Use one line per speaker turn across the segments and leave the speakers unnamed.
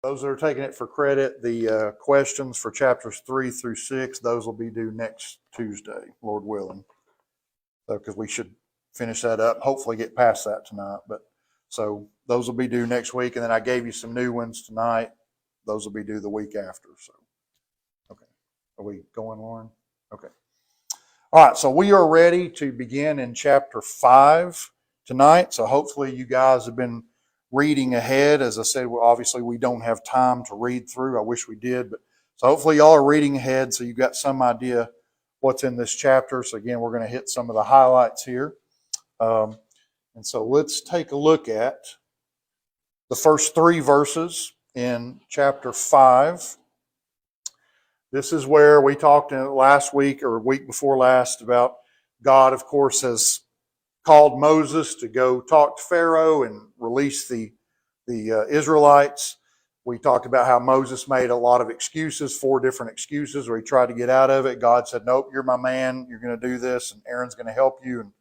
those that are taking it for credit, the questions for chapters 3 through 6, those will be due next Tuesday, Lord willing. So, because we should finish that up, hopefully get past that tonight. But so those will be due next week, and then I gave you some new ones tonight. Those will be due the week after. So, okay, are we going, Lauren? Okay. All right, so we are ready to begin in chapter 5 tonight. So hopefully you guys have been reading ahead. As I said, well, obviously we don't have time to read through. I wish we did, but so hopefully y'all are reading ahead, so you've got some idea what's in this chapter. So again, we're going to hit some of the highlights here. And so let's take a look at the first 3 verses in chapter 5. This is where we talked last week or week before last about God, of course, has called Moses to go talk to Pharaoh and release the Israelites. We talked about how Moses made a lot of excuses, 4 different excuses where he tried to get out of it. God said, nope, you're my man. You're going to do this, and Aaron's going to help you. And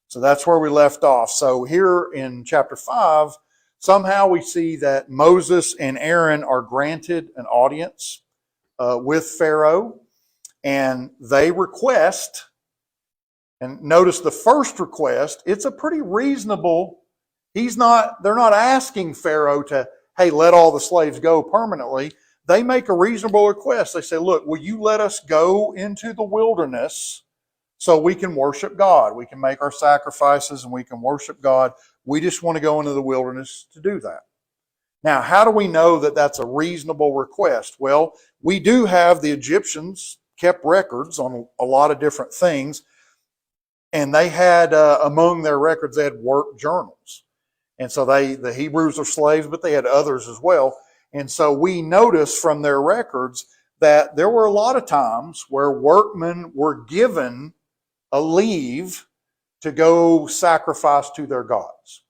so that's where we left off. So here in chapter 5, somehow we see that Moses and Aaron are granted an audience with Pharaoh, and they request, and notice the first request, it's a pretty reasonable, they're not asking Pharaoh to, hey, let all the slaves go permanently. They make a reasonable request. They say, look, will you let us go into the wilderness so we can worship God? We can make our sacrifices and we can worship God. We just want to go into the wilderness to do that. Now, how do we know that that's a reasonable request? Well, we do have the Egyptians kept records on a lot of different things, and they had, among their records, they had work journals. And so the Hebrews are slaves, but they had others as well. And so we notice from their records that there were a lot of times where workmen were given a leave to go sacrifice to their gods.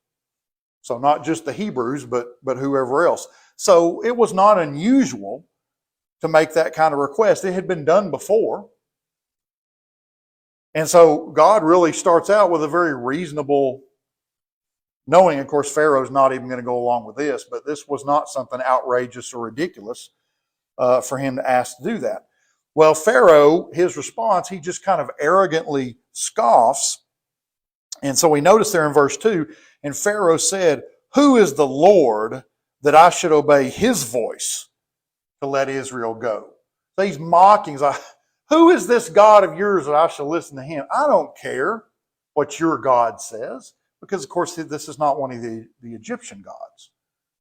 So not just the Hebrews, but whoever else. So it was not unusual to make that kind of request. It had been done before. And so God really starts out with a very reasonable, knowing, of course, Pharaoh's not even going to go along with this, but this was not something outrageous or ridiculous for him to ask to do that. Well, Pharaoh, his response, he just kind of arrogantly scoffs. And so we notice there in verse 2, and Pharaoh said, who is the Lord that I should obey his voice to let Israel go? So he's mocking. He's like, who is this God of yours that I shall listen to him? I don't care what your God says, because, of course, this is not one of the Egyptian gods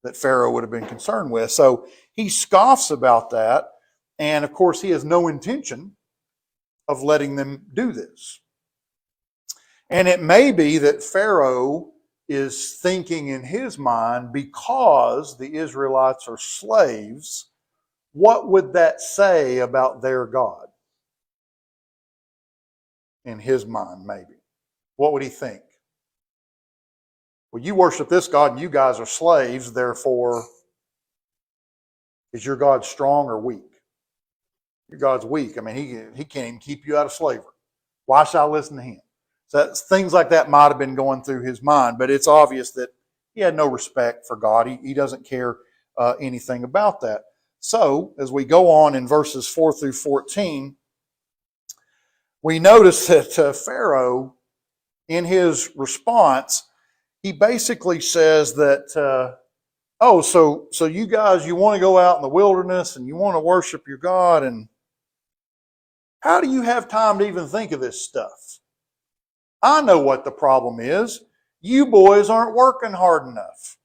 that Pharaoh would have been concerned with. So he scoffs about that, and, of course, he has no intention of letting them do this. And it may be that Pharaoh is thinking in his mind, because the Israelites are slaves, what would that say about their God? In his mind, maybe. What would he think? Well, you worship this God and you guys are slaves, therefore, is your God strong or weak? Your God's weak. I mean, he can't even keep you out of slavery. Why should I listen to him? So things like that might have been going through his mind, but it's obvious that he had no respect for God. He doesn't care anything about that. So, as we go on in verses 4 through 14, we notice that Pharaoh, in his response, he basically says that, so you guys, you want to go out in the wilderness and you want to worship your God, and how do you have time to even think of this stuff? I know what the problem is. You boys aren't working hard enough.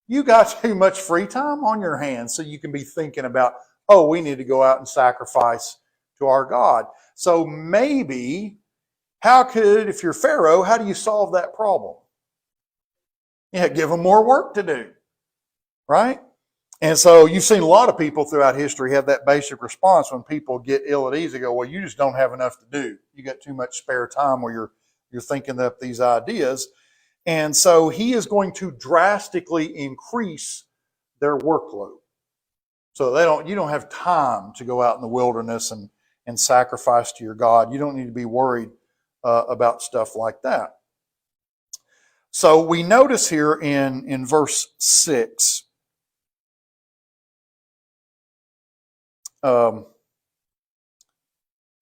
You got too much free time on your hands so you can be thinking about, oh, we need to go out and sacrifice to our God. So maybe, if you're Pharaoh, how do you solve that problem? Yeah, give them more work to do, right? And so you've seen a lot of people throughout history have that basic response when people get ill at ease. They go, well, you just don't have enough to do. You got too much spare time where you're thinking up these ideas. And so he is going to drastically increase their workload. So you don't have time to go out in the wilderness and sacrifice to your God. You don't need to be worried about stuff like that. So we notice here in verse 6 if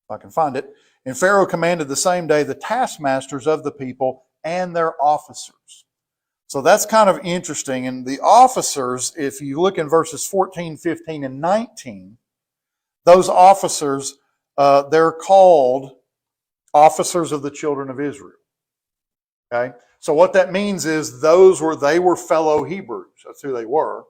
I can find it. And Pharaoh commanded the same day the taskmasters of the people and their officers. So that's kind of interesting. And the officers, if you look in verses 14, 15, and 19, those officers, they're called officers of the children of Israel. Okay? So what that means is they were fellow Hebrews. That's who they were.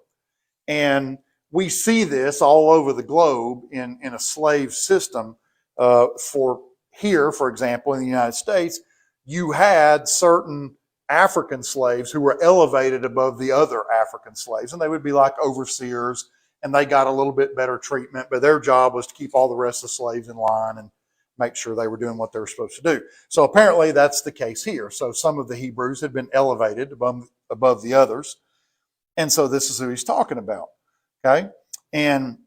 And we see this all over the globe in a slave system. For example, in the United States, you had certain African slaves who were elevated above the other African slaves, and they would be like overseers, and they got a little bit better treatment, but their job was to keep all the rest of the slaves in line and make sure they were doing what they were supposed to do. So apparently that's the case here. So some of the Hebrews had been elevated above the others, and so this is who he's talking about. Okay? And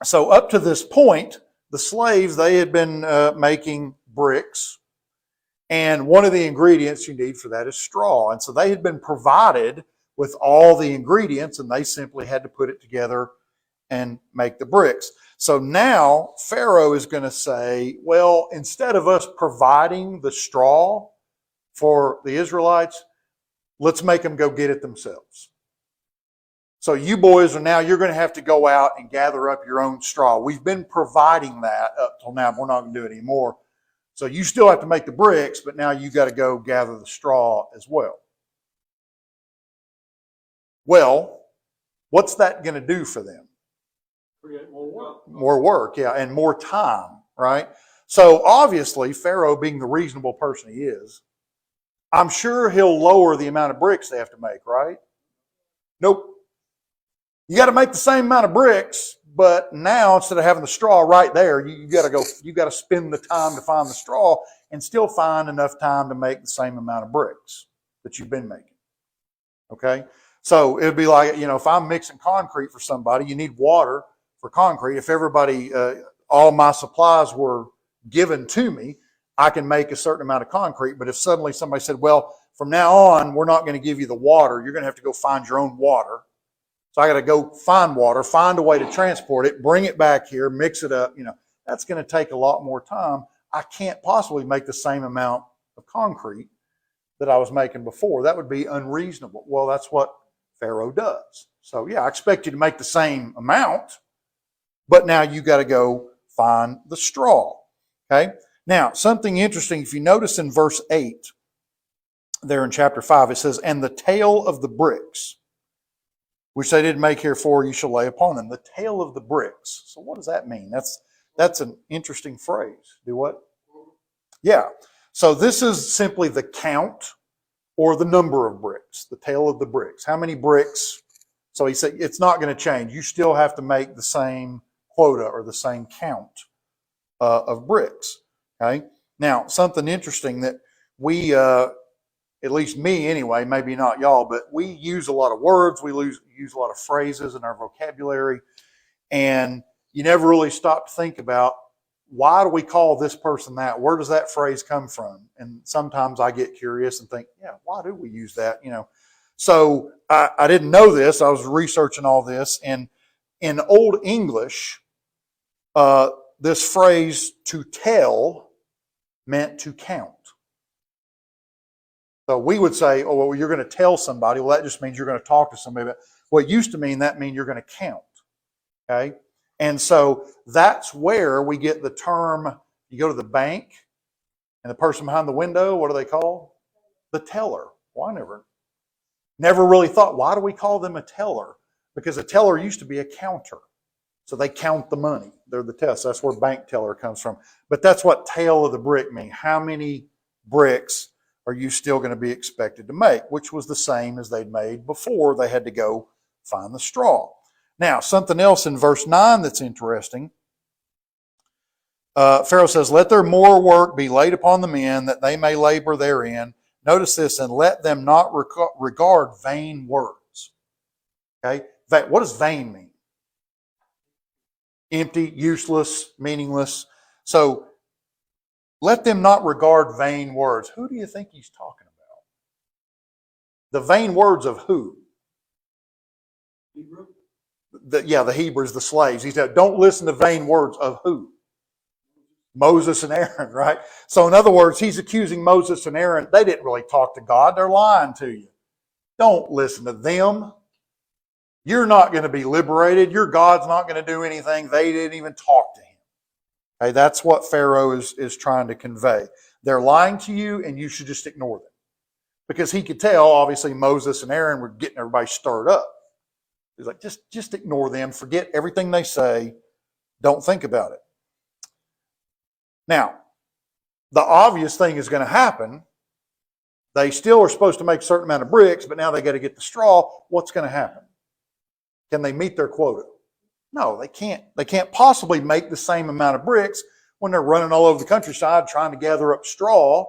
so up to this point, the slaves, they had been making bricks. And one of the ingredients you need for that is straw. And so they had been provided with all the ingredients, and they simply had to put it together and make the bricks. So now Pharaoh is going to say, well, instead of us providing the straw for the Israelites, let's make them go get it themselves. So you boys you're going to have to go out and gather up your own straw. We've been providing that up till now, but we're not going to do it anymore. So you still have to make the bricks, but now you got to go gather the straw as well. Well, what's that going to do for them?
Create more work.
More work, yeah, and more time, right? So obviously, Pharaoh, being the reasonable person he is, I'm sure he'll lower the amount of bricks they have to make, right? Nope. You got to make the same amount of bricks, but now instead of having the straw right there, you got to spend the time to find the straw and still find enough time to make the same amount of bricks that you've been making. Okay? So it'd be like, if I'm mixing concrete for somebody, you need water for concrete. If everybody, all my supplies were given to me, I can make a certain amount of concrete. But if suddenly somebody said, well, from now on, we're not going to give you the water, you're going to have to go find your own water. So I got to go find water, find a way to transport it, bring it back here, mix it up. That's going to take a lot more time. I can't possibly make the same amount of concrete that I was making before. That would be unreasonable. Well, that's what Pharaoh does. So yeah, I expect you to make the same amount, but now you got to go find the straw. Okay? Now, something interesting, if you notice in verse 8, there in chapter 5, it says, and the tail of the bricks, which they did make herefore, you shall lay upon them. The tail of the bricks. So what does that mean? That's an interesting phrase. Do what? Yeah. So this is simply the count or the number of bricks, the tail of the bricks. How many bricks? So he said it's not going to change. You still have to make the same quota or the same count of bricks. Okay. Now, something interesting that we, at least me anyway, maybe not y'all, but we use a lot of words. We use a lot of phrases in our vocabulary. And you never really stop to think about, why do we call this person that? Where does that phrase come from? And sometimes I get curious and think, yeah, why do we use that? So I didn't know this. I was researching all this. And in Old English, this phrase to tell meant to count. So we would say, oh, well, you're going to tell somebody. Well, that just means you're going to talk to somebody. But what used to mean, that means you're going to count. Okay? And so that's where we get the term, you go to the bank, and the person behind the window, what are they called? The teller. Well, I never really thought, why do we call them a teller? Because a teller used to be a counter. So they count the money. They're the test. That's where bank teller comes from. But that's what tail of the brick means. How many bricks are you still going to be expected to make? Which was the same as they'd made before they had to go find the straw. Now, something else in verse 9 that's interesting. Pharaoh says, let their more work be laid upon the men, that they may labor therein. Notice this, and let them not regard vain words. Okay? What does vain mean? Empty, useless, meaningless. So, let them not regard vain words. Who do you think he's talking about? The vain words of who?
Hebrew.
the Hebrews, the slaves. He said, don't listen to vain words of who? Moses and Aaron, right? So in other words, he's accusing Moses and Aaron. They didn't really talk to God. They're lying to you. Don't listen to them. You're not going to be liberated. Your God's not going to do anything. They didn't even talk to him. Okay, that's what Pharaoh is trying to convey. They're lying to you, and you should just ignore them. Because he could tell, obviously, Moses and Aaron were getting everybody stirred up. He's like, just ignore them. Forget everything they say. Don't think about it. Now, the obvious thing is going to happen. They still are supposed to make a certain amount of bricks, but now they got to get the straw. What's going to happen? Can they meet their quota? No, they can't. They can't possibly make the same amount of bricks when they're running all over the countryside trying to gather up straw,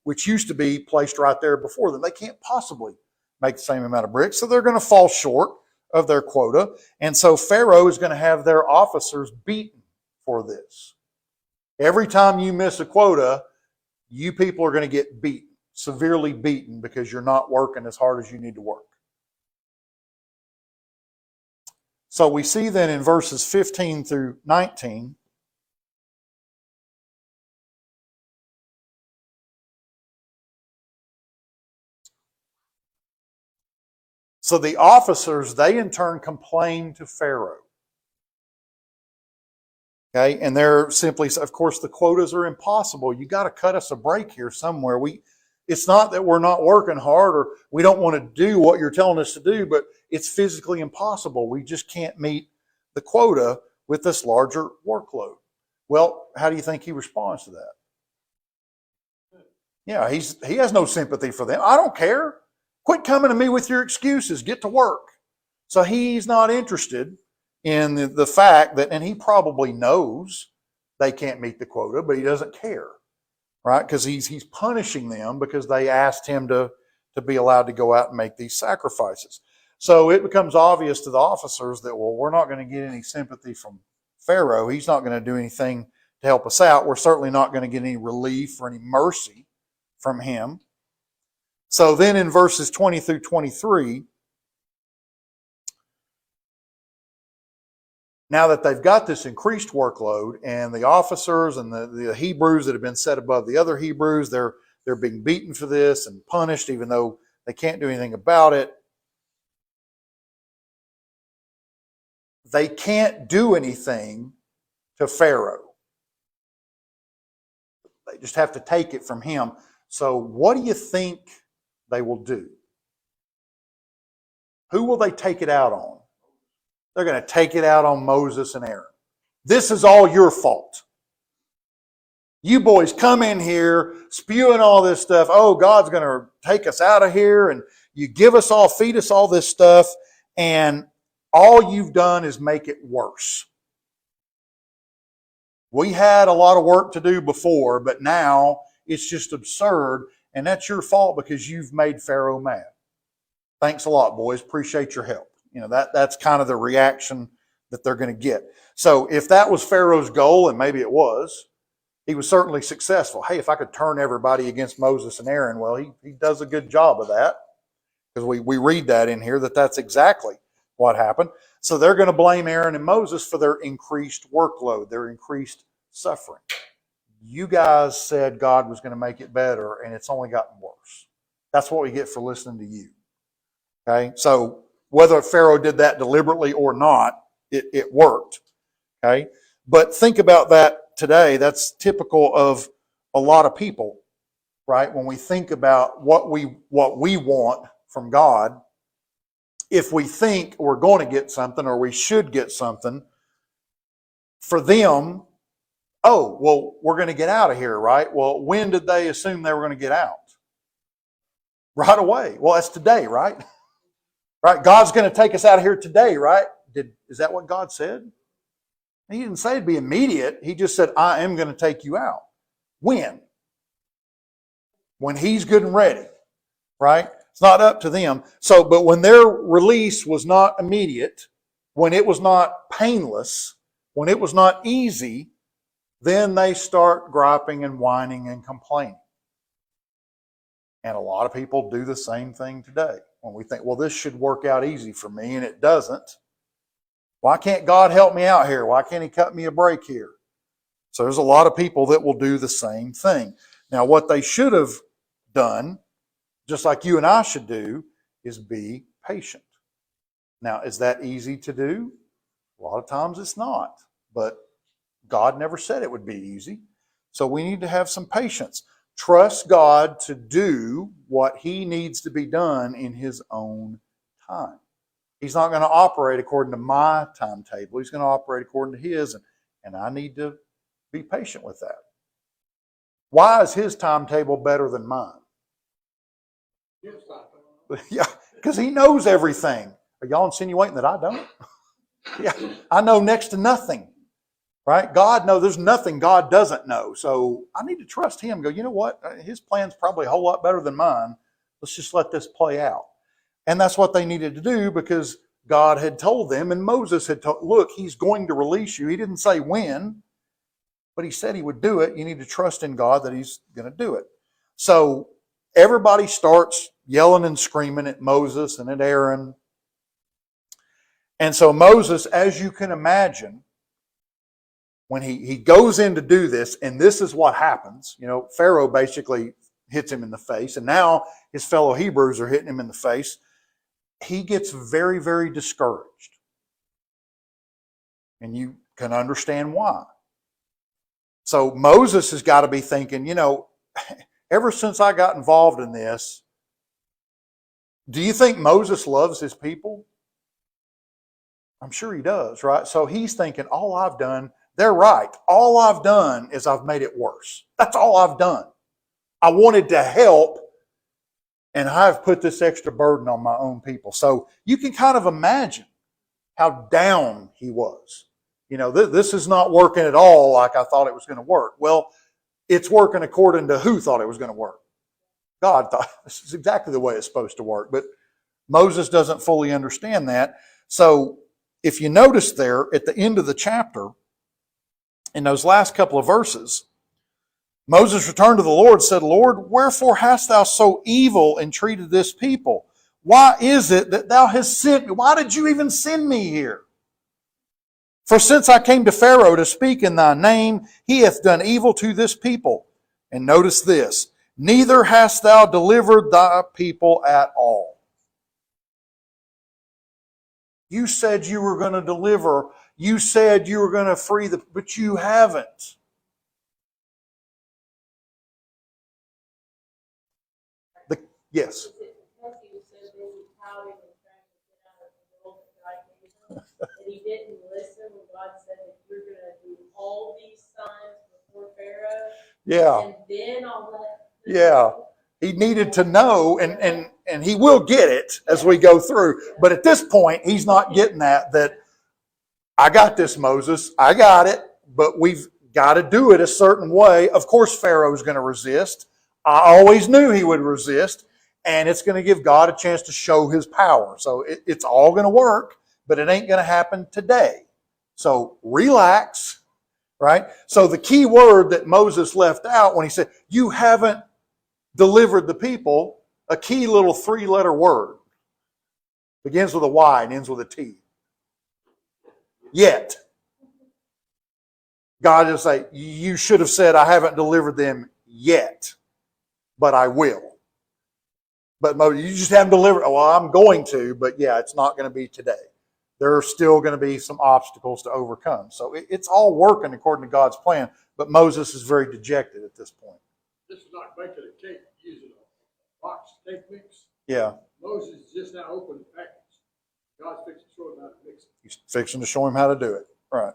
which used to be placed right there before them. They can't possibly make the same amount of bricks, so they're going to fall short of their quota. And so Pharaoh is going to have their officers beaten for this. Every time you miss a quota, you people are going to get beaten, severely beaten, because you're not working as hard as you need to work. So we see then in verses 15 through 19, so the officers, they in turn complain to Pharaoh. Okay, and they're simply, of course, the quotas are impossible. You got to cut us a break here somewhere. It's not that we're not working hard or we don't want to do what you're telling us to do, but it's physically impossible. We just can't meet the quota with this larger workload. Well, how do you think he responds to that? Yeah, he has no sympathy for them. I don't care. Quit coming to me with your excuses. Get to work. So he's not interested in the fact that, and he probably knows they can't meet the quota, but he doesn't care, right? Because he's punishing them because they asked him to be allowed to go out and make these sacrifices. So it becomes obvious to the officers that, well, we're not going to get any sympathy from Pharaoh. He's not going to do anything to help us out. We're certainly not going to get any relief or any mercy from him. So then in verses 20 through 23, now that they've got this increased workload and the officers and the Hebrews that have been set above the other Hebrews, they're being beaten for this and punished even though they can't do anything about it. They can't do anything to Pharaoh. They just have to take it from him. So what do you think they will do? Who will they take it out on? They're going to take it out on Moses and Aaron. This is all your fault. You boys come in here spewing all this stuff. Oh, God's going to take us out of here, and you feed us all this stuff, and all you've done is make it worse. We had a lot of work to do before, but now it's just absurd, and that's your fault because you've made Pharaoh mad. Thanks a lot, boys. Appreciate your help. That's kind of the reaction that they're going to get. So if that was Pharaoh's goal, and maybe it was, he was certainly successful. Hey, if I could turn everybody against Moses and Aaron, well, he does a good job of that, because we read that in here that's exactly what happened. So they're going to blame Aaron and Moses for their increased workload, their increased suffering. You guys said God was going to make it better, and it's only gotten worse. That's what we get for listening to you. Okay, so whether Pharaoh did that deliberately or not, it worked. Okay, but think about that today. That's typical of a lot of people, right? When we think about what we want from God, if we think we're going to get something or we should get something, for them, oh, well, we're going to get out of here, right? Well, when did they assume they were going to get out? Right away. Well, that's today, right? Right? God's going to take us out of here today, right? Is that what God said? He didn't say it'd be immediate. He just said, I am going to take you out. When? When he's good and ready, right? It's not up to them. So, but when their release was not immediate, when it was not painless, when it was not easy, then they start griping and whining and complaining. And a lot of people do the same thing today. When we think, well, this should work out easy for me, and it doesn't, Why can't God help me out here? Why can't he cut me a break here? So there's a lot of people that will do the same thing. Now, what they should have done, just like you and I should do, is be patient. Now, is that easy to do? A lot of times it's not, but God never said it would be easy. So we need to have some patience. Trust God to do what he needs to be done in his own time. He's not going to operate according to my timetable. He's going to operate according to his, and I need to be patient with that. Why is his timetable better than mine? Yeah, because he knows everything. Are y'all insinuating that I don't? Yeah, I know next to nothing, right? God knows there's nothing God doesn't know. So I need to trust him. Go, you know what? His plan's probably a whole lot better than mine. Let's just let this play out. And that's what they needed to do because God had told them and Moses had told, look, he's going to release you. He didn't say when, but he said he would do it. You need to trust in God that he's going to do it. So everybody starts yelling and screaming at Moses and at Aaron. And so Moses, as you can imagine, when he goes in to do this, and this is what happens, Pharaoh basically hits him in the face, and now his fellow Hebrews are hitting him in the face. He gets very, very discouraged. And you can understand why. So Moses has got to be thinking, ever since I got involved in this, do you think Moses loves his people? I'm sure he does, right? So he's thinking, all I've done, they're right. All I've done is I've made it worse. That's all I've done. I wanted to help, and I've put this extra burden on my own people. So you can kind of imagine how down he was. This is not working at all like I thought it was going to work. Well, it's working according to who thought it was going to work. God thought this is exactly the way it's supposed to work. But Moses doesn't fully understand that. So if you notice there at the end of the chapter, in those last couple of verses, Moses returned to the Lord and said, Lord, wherefore hast thou so evil entreated this people? Why is it that thou hast sent me? Why did you even send me here? For since I came to Pharaoh to speak in thy name, he hath done evil to this people. And notice this, neither hast thou delivered thy people at all. You said you were going to deliver. You said you were going to free but you haven't. Yes.
He didn't listen when God said that you're going to do all these signs before Pharaoh.
Yeah.
And then I'll let.
Yeah. He needed to know, and he will get it as we go through. But at this point, he's not getting that I got this, Moses. I got it, but we've got to do it a certain way. Of course, Pharaoh's going to resist. I always knew he would resist, and it's going to give God a chance to show his power. So it's all going to work, but it ain't going to happen today. So relax, right? So the key word that Moses left out when he said, you haven't delivered the people, a key little 3-letter word. Begins with a Y and ends with a T. Yet. God is like, you should have said, I haven't delivered them yet, but I will. But Moses, you just haven't delivered. Well, I'm going to, but yeah, it's not going to be today. There are still going to be some obstacles to overcome. So it's all working according to God's plan, but Moses is very dejected at this point.
This is like making a cake using a box cake mix.
Yeah.
Moses just now opened the package. God's fixing to show him how to mix it.
He's fixing to show him how to do it. Right.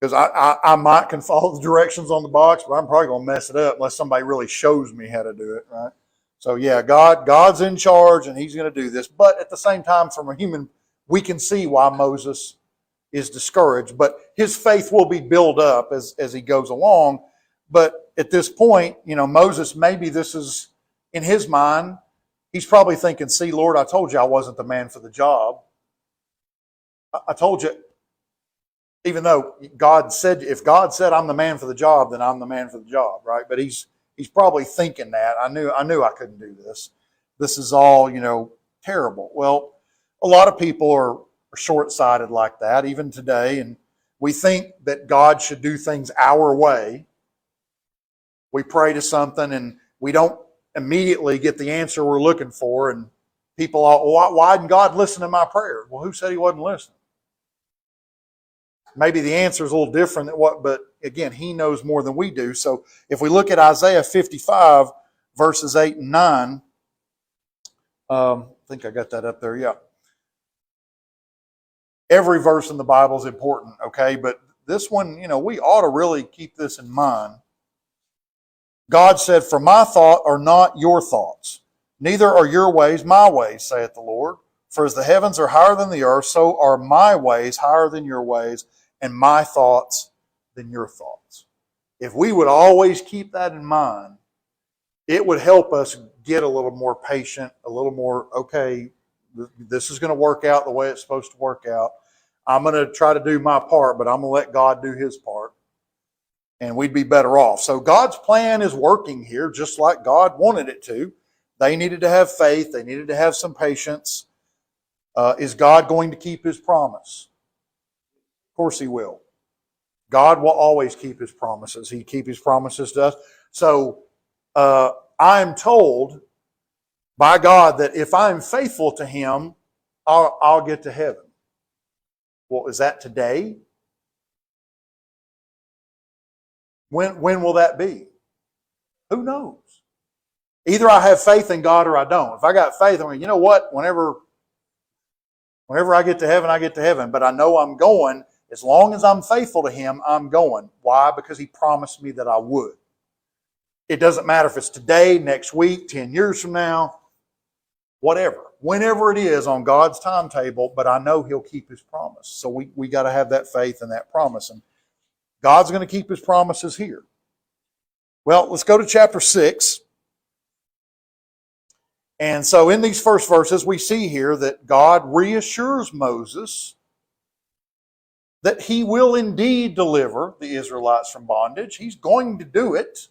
Because I might can follow the directions on the box, but I'm probably going to mess it up unless somebody really shows me how to do it, right? So yeah, God's in charge and he's going to do this. But at the same time, from a human, we can see why Moses is discouraged. But his faith will be built up as he goes along. But at this point, Moses, maybe this is in his mind, he's probably thinking, see, Lord, I told you I wasn't the man for the job. I told you, even though God said, if God said I'm the man for the job, then I'm the man for the job, right? But he's probably thinking that. I knew I couldn't do this. This is all, terrible. Well, a lot of people are are short-sighted like that, even today, and we think that God should do things our way. We pray to something and we don't immediately get the answer we're looking for, and people are, why didn't God listen to my prayer? Well, who said he wasn't listening? Maybe the answer is a little different than but again, he knows more than we do. So if we look at Isaiah 55, verses 8 and 9, I think I got that up there, yeah. Every verse in the Bible is important, okay? But this one, we ought to really keep this in mind. God said, "For my thought are not your thoughts, neither are your ways my ways, saith the Lord. For as the heavens are higher than the earth, so are my ways higher than your ways, and my thoughts than your thoughts." If we would always keep that in mind, it would help us get a little more patient, a little more, okay, this is going to work out the way it's supposed to work out. I'm going to try to do my part, but I'm going to let God do his part. And we'd be better off. So God's plan is working here just like God wanted it to. They needed to have faith. They needed to have some patience. Is God going to keep his promise? Of course he will. God will always keep his promises. He keeps his promises to us. So I am told by God that if I'm faithful to him, I'll get to heaven. Well, is that today? When will that be? Who knows? Either I have faith in God or I don't. If I got faith, I mean, you know what? Whenever I get to heaven, I get to heaven. But I know I'm going. As long as I'm faithful to him, I'm going. Why? Because he promised me that I would. It doesn't matter if it's today, next week, 10 years from now, whatever. Whenever it is on God's timetable, but I know he'll keep his promise. So we got to have that faith and that promise. And God's going to keep his promises here. Well, let's go to chapter 6. And so in these first verses, we see here that God reassures Moses that he will indeed deliver the Israelites from bondage. He's going to do it.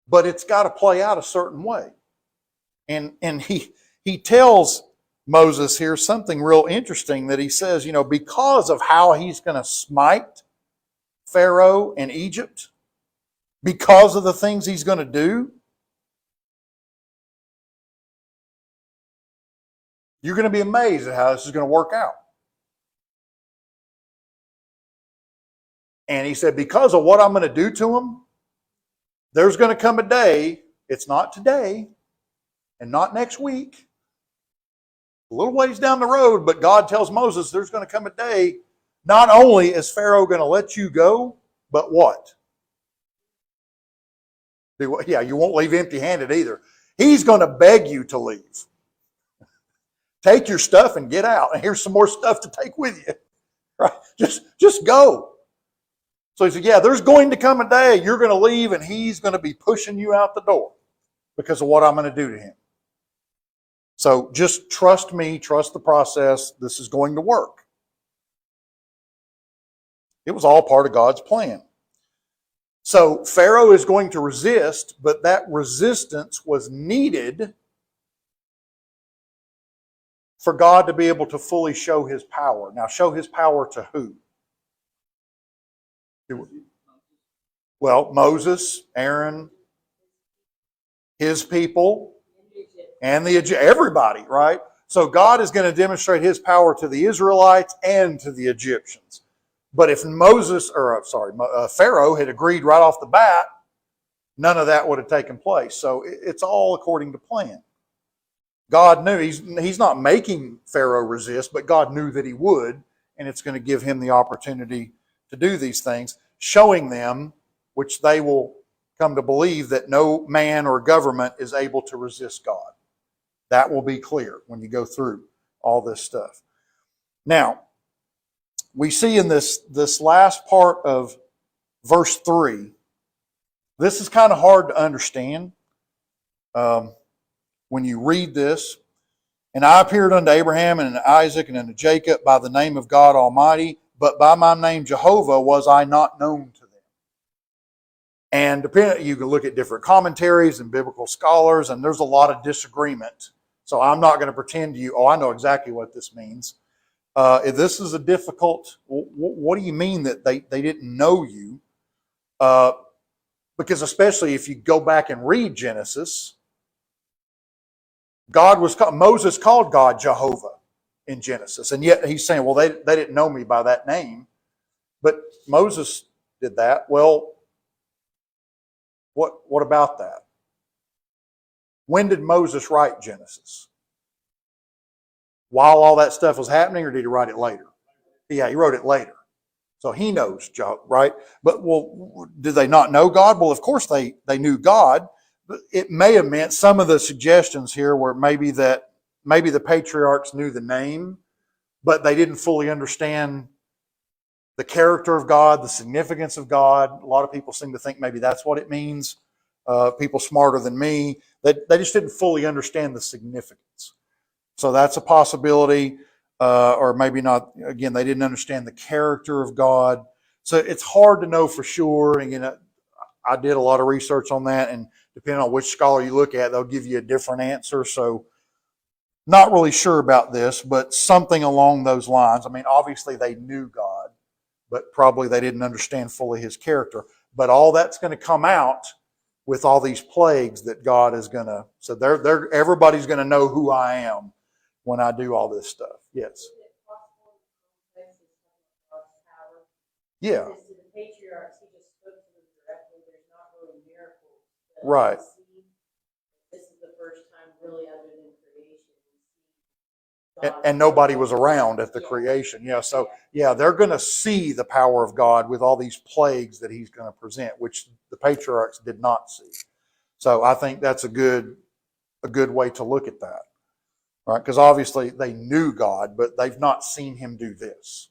But it's got to play out a certain way. And he tells Moses here something real interesting that he says, because of how he's going to smite Pharaoh and Egypt, because of the things he's going to do, you're going to be amazed at how this is going to work out. And he said, because of what I'm going to do to them, there's going to come a day, it's not today and not next week, a little ways down the road, but God tells Moses there's going to come a day, not only is Pharaoh going to let you go, but what? Yeah, you won't leave empty-handed either. He's going to beg you to leave. Take your stuff and get out. And here's some more stuff to take with you. Right? Just go. So he said, yeah, there's going to come a day you're going to leave and he's going to be pushing you out the door because of what I'm going to do to him. So just trust me, trust the process. This is going to work. It was all part of God's plan. So Pharaoh is going to resist, but that resistance was needed for God to be able to fully show his power. Now, show his power to who? Well, Moses, Aaron, his people, and everybody, right? So God is going to demonstrate his power to the Israelites and to the Egyptians. But if Pharaoh had agreed right off the bat, none of that would have taken place. So it's all according to plan. God knew he's not making Pharaoh resist, but God knew that he would, and it's going to give him the opportunity to do these things, showing them, which they will come to believe, that no man or government is able to resist God. That will be clear when you go through all this stuff. Now, we see in this last part of verse 3, this is kind of hard to understand when you read this. And I appeared unto Abraham and unto Isaac and unto Jacob by the name of God Almighty, but by my name Jehovah was I not known to them. And you can look at different commentaries and biblical scholars, and there's a lot of disagreement So I'm not going to pretend to you, oh, I know exactly what this means. If this is a difficult, what do you mean that they didn't know you? Because especially if you go back and read Genesis, Moses called God Jehovah in Genesis. And yet he's saying, well, they didn't know me by that name. But Moses did that. Well, what about that? When did Moses write Genesis? While all that stuff was happening, or did he write it later? Yeah, he wrote it later. So he knows, right? But, well, did they not know God? Well, of course they knew God. But it may have meant some of the suggestions here were maybe the patriarchs knew the name, but they didn't fully understand the character of God, the significance of God. A lot of people seem to think maybe that's what it means. People smarter than me, they just didn't fully understand the significance. So that's a possibility, or maybe not. Again, they didn't understand the character of God. So it's hard to know for sure. And I did a lot of research on that, and depending on which scholar you look at, they'll give you a different answer. So not really sure about this, but something along those lines. I mean, obviously they knew God, but probably they didn't understand fully his character. But all that's going to come out with all these plagues that God is going to. So everybody's going to know who I am when I do all this stuff. Yes. Yeah.
Because to the patriarchs, he just spoke to them directly. There's not really miracles.
Right.
This is the first time, really, other than creation.
And nobody was around at the creation. Yeah. So yeah, they're going to see the power of God with all these plagues that he's going to present, which the patriarchs did not see. So I think that's a good way to look at that. Right? Because obviously they knew God, but they've not seen him do this.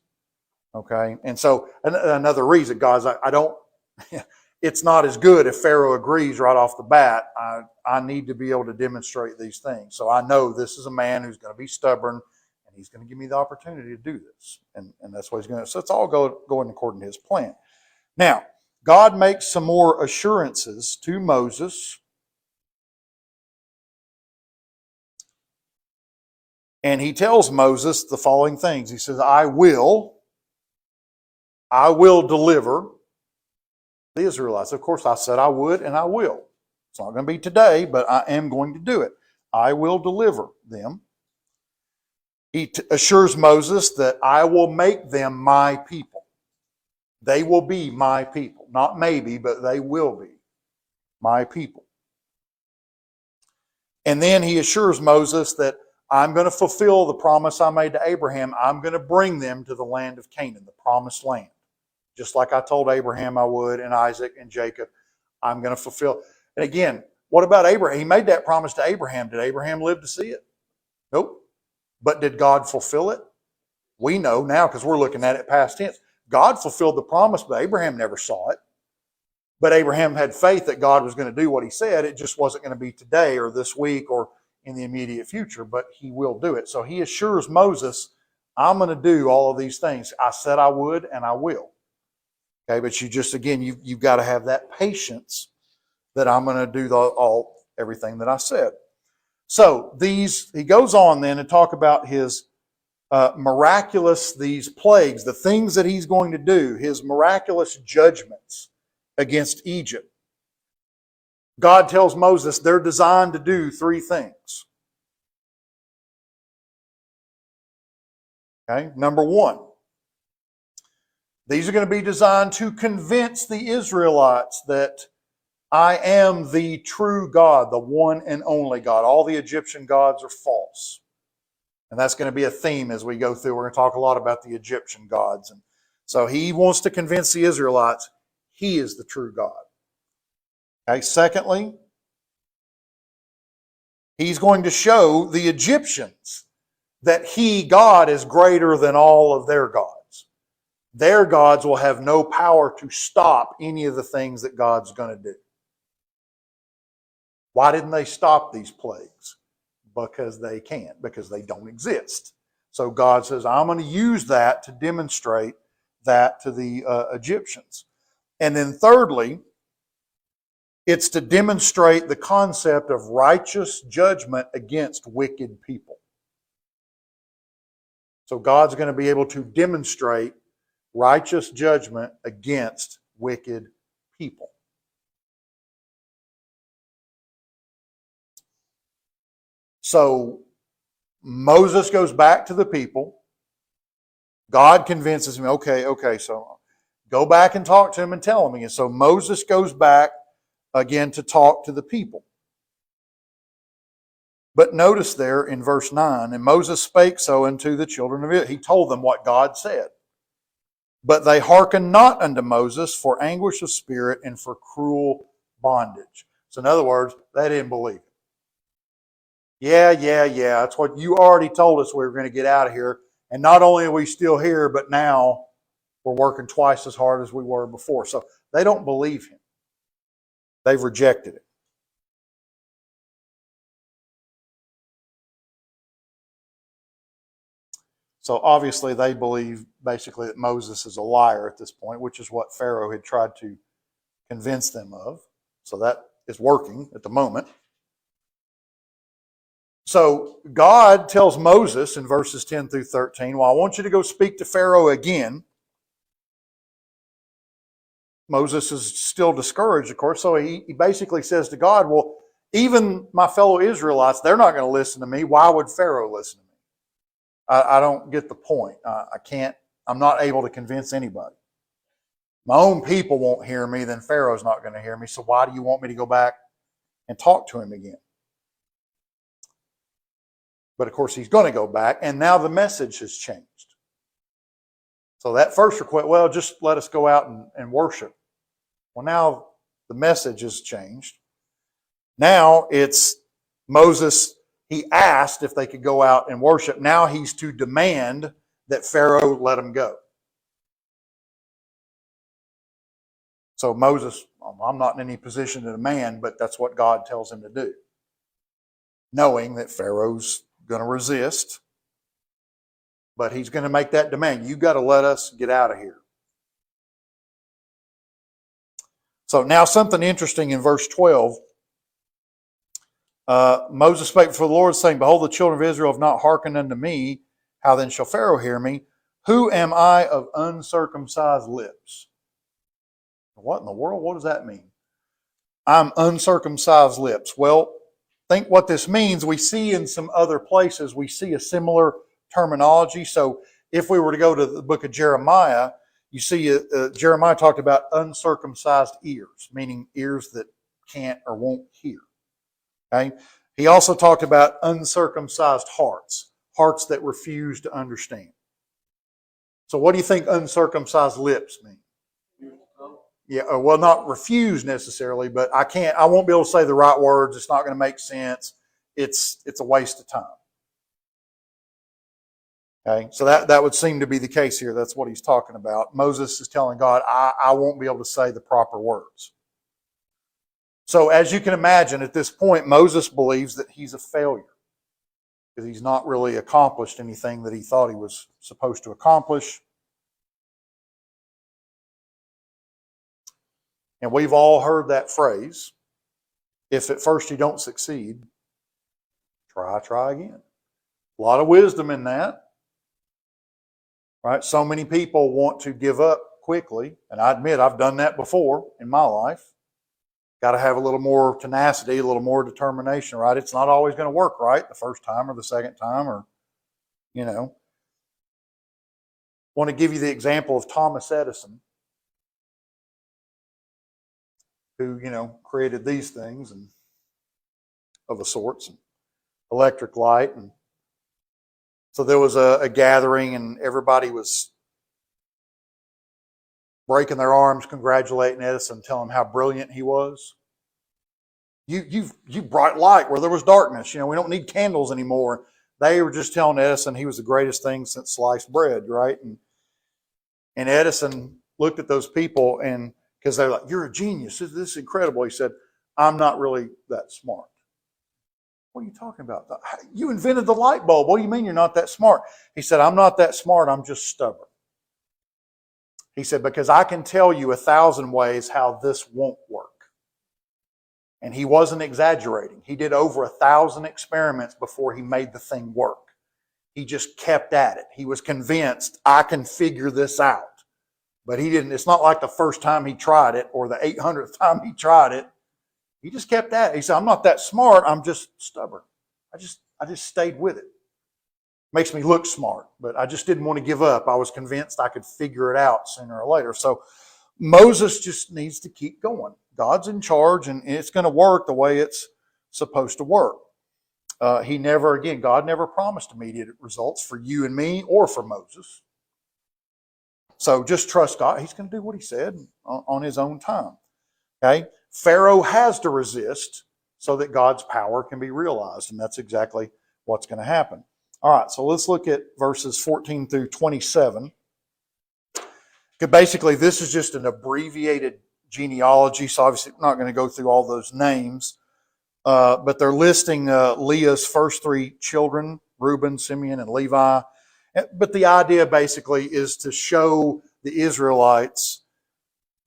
Okay. And so another reason, guys, I don't, it's not as good if Pharaoh agrees right off the bat. I need to be able to demonstrate these things. So I know this is a man who's going to be stubborn, and he's going to give me the opportunity to do this. And that's what he's going to do. So it's all going according to his plan. Now, God makes some more assurances to Moses. And he tells Moses the following things. He says, I will deliver the Israelites. Of course, I said I would, and I will. It's not going to be today, but I am going to do it. I will deliver them. He assures Moses that I will make them my people. They will be my people. Not maybe, but they will be my people. And then he assures Moses that I'm going to fulfill the promise I made to Abraham. I'm going to bring them to the land of Canaan, the promised land. Just like I told Abraham I would, and Isaac and Jacob, I'm going to fulfill. And again, what about Abraham? He made that promise to Abraham. Did Abraham live to see it? Nope. But did God fulfill it? We know now because we're looking at it past tense. God fulfilled the promise, but Abraham never saw it. But Abraham had faith that God was going to do what he said. It just wasn't going to be today or this week or in the immediate future, but he will do it. So he assures Moses, I'm going to do all of these things. I said I would, and I will. Okay, but you've got to have that patience that I'm going to do everything that I said. So he goes on then to talk about his these plagues, the things that he's going to do, his miraculous judgments against Egypt. God tells Moses they're designed to do three things. Okay, number one, these are going to be designed to convince the Israelites that I am the true God, the one and only God. All the Egyptian gods are false. And that's going to be a theme as we go through. We're going to talk a lot about the Egyptian gods. And so he wants to convince the Israelites he is the true God. Okay, secondly, he's going to show the Egyptians that God, is greater than all of their gods. Their gods will have no power to stop any of the things that God's going to do. Why didn't they stop these plagues? Because they can't, because they don't exist. So God says, I'm going to use that to demonstrate that to the Egyptians. And then thirdly, It's to demonstrate the concept of righteous judgment against wicked people. So God's going to be able to demonstrate righteous judgment against wicked people. So Moses goes back to the people. God convinces him, okay, so go back and talk to him and tell him again. So Moses goes back again to talk to the people. But notice there in verse 9, and Moses spake so unto the children of Israel. He told them what God said. But they hearkened not unto Moses for anguish of spirit and for cruel bondage. So in other words, they didn't believe it. Yeah, that's what you already told us we were going to get out of here. And not only are we still here, but now we're working twice as hard as we were before. So they don't believe him. They've rejected it. So obviously they believe basically that Moses is a liar at this point, which is what Pharaoh had tried to convince them of. So that is working at the moment. So God tells Moses in verses 10 through 13, well, I want you to go speak to Pharaoh again. Moses is still discouraged, of course, so he basically says to God, well, even my fellow Israelites, they're not going to listen to me. Why would Pharaoh listen to me? I don't get the point. I'm not able to convince anybody. My own people won't hear me, then Pharaoh's not going to hear me, so why do you want me to go back and talk to him again? But of course, he's going to go back, and now the message has changed. So that first request, well, just let us go out and worship. Well, now the message has changed. Now it's Moses, he asked if they could go out and worship. Now he's to demand that Pharaoh let him go. So Moses, I'm not in any position to demand, but that's what God tells him to do. Knowing that Pharaoh's going to resist, but he's going to make that demand. You got to let us get out of here. So now something interesting in verse 12. Moses spake before the Lord, saying, behold, the children of Israel have not hearkened unto me. How then shall Pharaoh hear me? Who am I of uncircumcised lips? What in the world? What does that mean? I'm uncircumcised lips. Well, think what this means. We see in some other places, we see a similar terminology. So if we were to go to the book of Jeremiah, you see Jeremiah talked about uncircumcised ears, meaning ears that can't or won't hear. Okay? He also talked about uncircumcised hearts, hearts that refuse to understand. So what do you think uncircumcised lips mean? Yeah, well, not refuse necessarily, but I won't be able to say the right words. It's not going to make sense. It's a waste of time. Okay, so that would seem to be the case here. That's what he's talking about. Moses is telling God, I won't be able to say the proper words. So as you can imagine, at this point, Moses believes that he's a failure because he's not really accomplished anything that he thought he was supposed to accomplish. And we've all heard that phrase, if at first you don't succeed, try again. A lot of wisdom in that. Right? So many people want to give up quickly, and I admit I've done that before in my life. Got to have a little more tenacity, a little more determination, right? It's not always going to work right the first time or the second time, or, want to give you the example of Thomas Edison, who, created these things and of a sorts, and electric light. And so there was a gathering, and everybody was breaking their arms, congratulating Edison, telling him how brilliant he was. You brought light where there was darkness. We don't need candles anymore. They were just telling Edison he was the greatest thing since sliced bread, right? And Edison looked at those people, and because they're like, you're a genius. This is incredible. He said, I'm not really that smart. What are you talking about? You invented the light bulb. What do you mean you're not that smart? He said, I'm not that smart. I'm just stubborn. He said, because I can tell you 1,000 ways how this won't work. And he wasn't exaggerating. He did over 1,000 experiments before he made the thing work. He just kept at it. He was convinced, I can figure this out. But he didn't. It's not like the first time he tried it or the 800th time he tried it. He just kept at it. He said, I'm not that smart. I'm just stubborn. I just stayed with it. Makes me look smart, but I just didn't want to give up. I was convinced I could figure it out sooner or later. So Moses just needs to keep going. God's in charge, and it's going to work the way it's supposed to work. God never promised immediate results for you and me or for Moses. So just trust God. He's going to do what he said on his own time. Okay? Pharaoh has to resist so that God's power can be realized, and that's exactly what's going to happen. All right, so let's look at verses 14 through 27. Basically, this is just an abbreviated genealogy, so obviously I'm not going to go through all those names, but they're listing Leah's first three children, Reuben, Simeon, and Levi. But the idea basically is to show the Israelites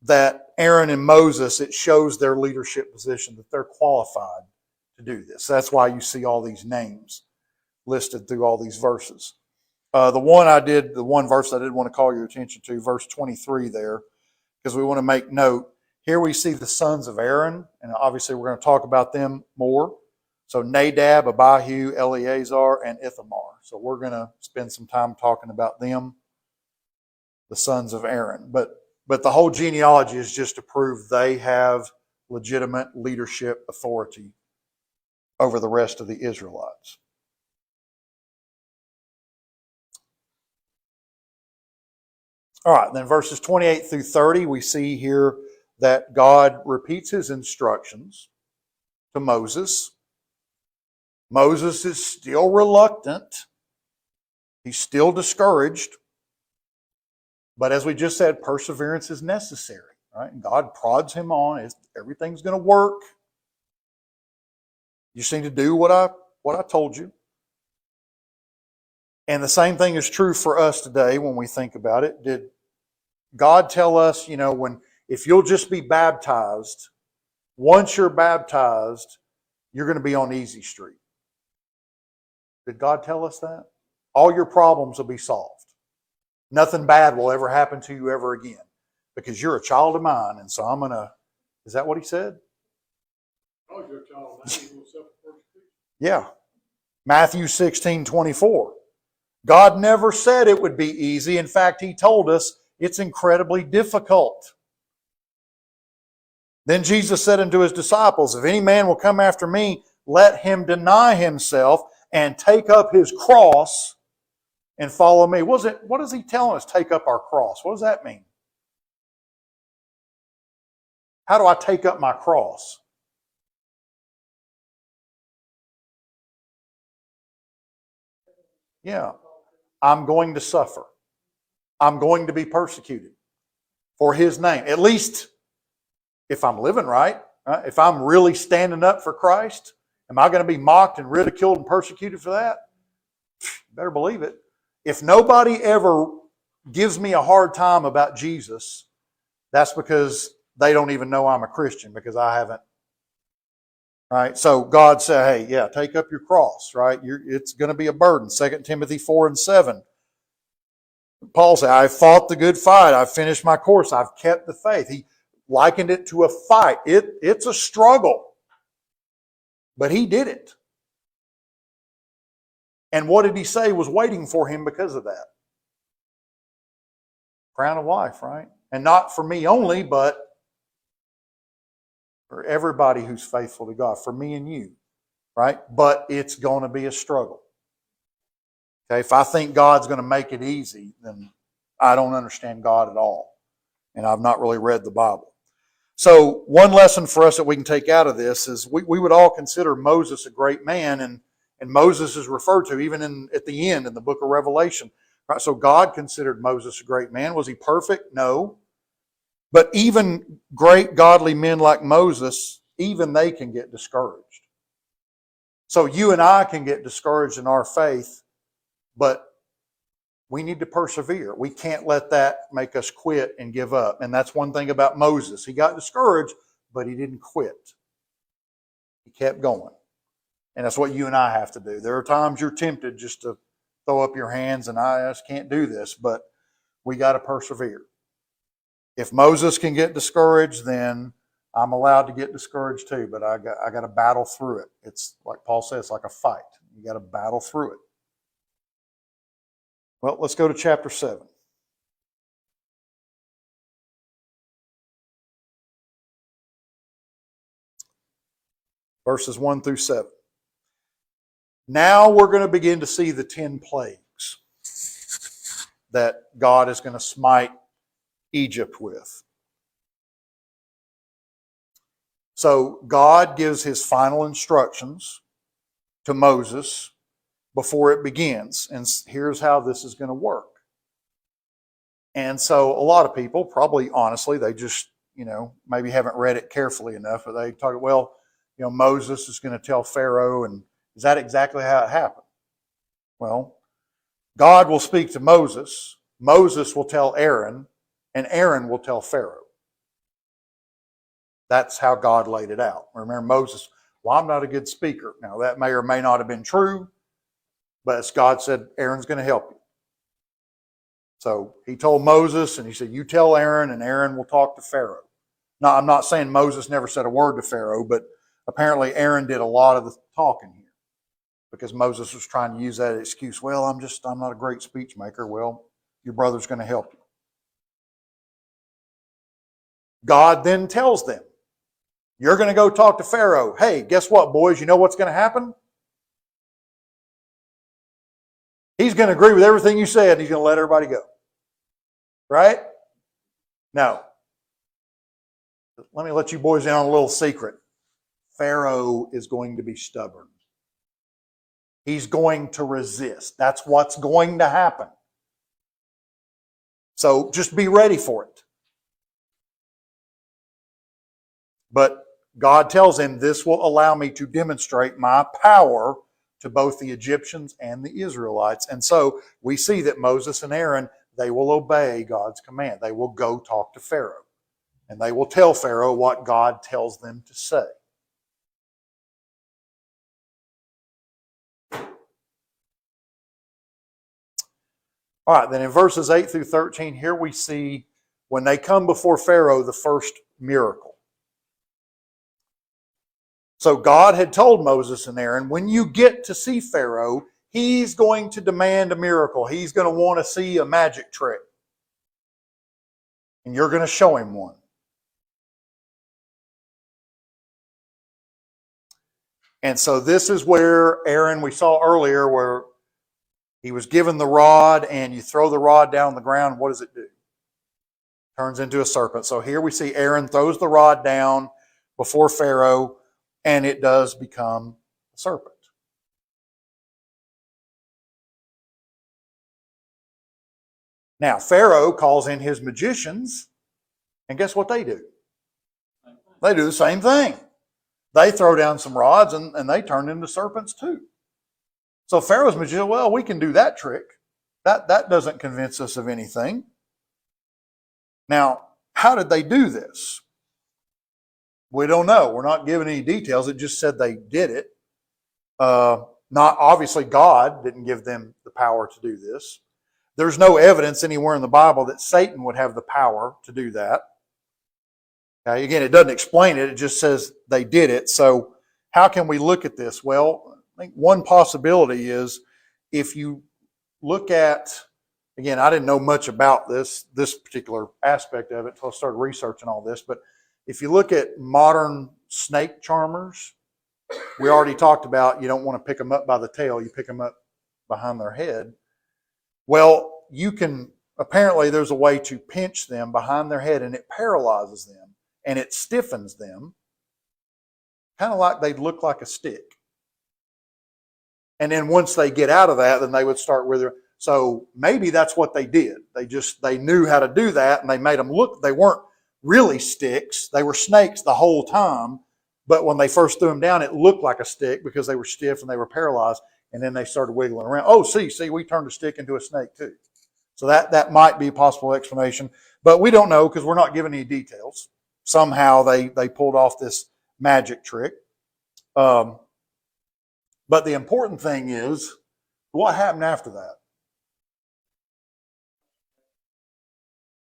that Aaron and Moses, it shows their leadership position, that they're qualified to do this. That's why you see all these names listed through all these verses. The one verse I did want to call your attention to, verse 23 there, because we want to make note. Here we see the sons of Aaron, and obviously we're going to talk about them more. So Nadab, Abihu, Eleazar, and Ithamar. So we're going to spend some time talking about them, the sons of Aaron. But the whole genealogy is just to prove they have legitimate leadership authority over the rest of the Israelites. All right, then verses 28 through 30, we see here that God repeats his instructions to Moses. Moses is still reluctant. He's still discouraged. But as we just said, perseverance is necessary, right? And God prods him on. Everything's going to work. You just need to do what I told you. And the same thing is true for us today when we think about it. Did God tell us, if you'll just be baptized, once you're baptized, you're going to be on easy street? Did God tell us that? All your problems will be solved. Nothing bad will ever happen to you ever again because you're a child of mine, and so I'm going to... Is that what he said?
Oh, you're a child of mine, you will suffer persecution.
Yeah. Matthew 16:24. God never said it would be easy. In fact, he told us it's incredibly difficult. Then Jesus said unto his disciples, if any man will come after me, let him deny himself and take up his cross and follow me. What is he telling us, take up our cross? What does that mean? How do I take up my cross? Yeah. I'm going to suffer. I'm going to be persecuted for his name. At least if I'm living right, if I'm really standing up for Christ, am I going to be mocked and ridiculed and persecuted for that? Better believe it. If nobody ever gives me a hard time about Jesus, that's because they don't even know I'm a Christian because I haven't. Right? So God said, hey, take up your cross, right? It's going to be a burden. 2 Timothy 4:7. Paul said, I've fought the good fight. I've finished my course. I've kept the faith. He likened it to a fight. It's a struggle. But he did it. And what did he say was waiting for him because of that? Crown of life, right? And not for me only, but for everybody who's faithful to God, for me and you, right? But it's going to be a struggle. Okay, if I think God's going to make it easy, then I don't understand God at all. And I've not really read the Bible. So one lesson for us that we can take out of this is we would all consider Moses a great man, and Moses is referred to even at the end in the book of Revelation. Right? So God considered Moses a great man. Was he perfect? No. But even great godly men like Moses, even they can get discouraged. So you and I can get discouraged in our faith, but we need to persevere. We can't let that make us quit and give up. And that's one thing about Moses. He got discouraged, but he didn't quit. He kept going. And that's what you and I have to do. There are times you're tempted just to throw up your hands and I just can't do this, but we got to persevere. If Moses can get discouraged, then I'm allowed to get discouraged too, but I got to battle through it. It's like Paul says, it's like a fight. You got to battle through it. Well, let's go to chapter 7. Verses 1 through 7. Now we're going to begin to see the 10 plagues that God is going to smite Egypt with. So God gives his final instructions to Moses before it begins. And here's how this is going to work. And so a lot of people, probably honestly, they just, maybe haven't read it carefully enough, but they talk, well, Moses is going to tell Pharaoh, and is that exactly how it happened? Well, God will speak to Moses. Moses will tell Aaron, and Aaron will tell Pharaoh. That's how God laid it out. Remember Moses, well, I'm not a good speaker. Now, that may or may not have been true, but as God said, Aaron's going to help you. So he told Moses, and he said, you tell Aaron, and Aaron will talk to Pharaoh. Now, I'm not saying Moses never said a word to Pharaoh, but apparently Aaron did a lot of the talking here because Moses was trying to use that excuse. Well, I'm not a great speech maker. Well, your brother's going to help you. God then tells them, you're going to go talk to Pharaoh. Hey, guess what, boys? You know what's going to happen? He's going to agree with everything you said, and he's going to let everybody go. Right? No. Let me let you boys in on a little secret. Pharaoh is going to be stubborn. He's going to resist. That's what's going to happen. So just be ready for it. But God tells him, this will allow me to demonstrate my power to both the Egyptians and the Israelites. And so we see that Moses and Aaron, they will obey God's command. They will go talk to Pharaoh. And they will tell Pharaoh what God tells them to say. All right, then in verses 8 through 13, here we see when they come before Pharaoh, the first miracle. So God had told Moses and Aaron, when you get to see Pharaoh, he's going to demand a miracle. He's going to want to see a magic trick. And you're going to show him one. And so this is where Aaron, we saw earlier, where he was given the rod, and you throw the rod down on the ground, what does it do? Turns into a serpent. So here we see Aaron throws the rod down before Pharaoh, and it does become a serpent. Now, Pharaoh calls in his magicians, and guess what they do? They do the same thing. They throw down some rods, and they turn into serpents too. So Pharaoh's magician, well, we can do that trick. That doesn't convince us of anything. Now, how did they do this? We don't know. We're not given any details. It just said they did it. Not obviously God didn't give them the power to do this. There's no evidence anywhere in the Bible that Satan would have the power to do that. Okay, again, it doesn't explain it. It just says they did it. So how can we look at this? Well, I think one possibility is if you look at, again, I didn't know much about this particular aspect of it until I started researching all this, but if you look at modern snake charmers, we already talked about you don't want to pick them up by the tail, you pick them up behind their head. Well, you can, apparently there's a way to pinch them behind their head and it paralyzes them and it stiffens them, kind of like they'd look like a stick. And then once they get out of that, then they would start with their, so maybe that's what they did. They knew how to do that, and they made them look, they weren't really sticks. They were snakes the whole time, but when they first threw them down, it looked like a stick because they were stiff and they were paralyzed, and then they started wiggling around. Oh, see, we turned a stick into a snake too. So that might be a possible explanation, but we don't know because we're not given any details. Somehow they pulled off this magic trick. But the important thing is, what happened after that?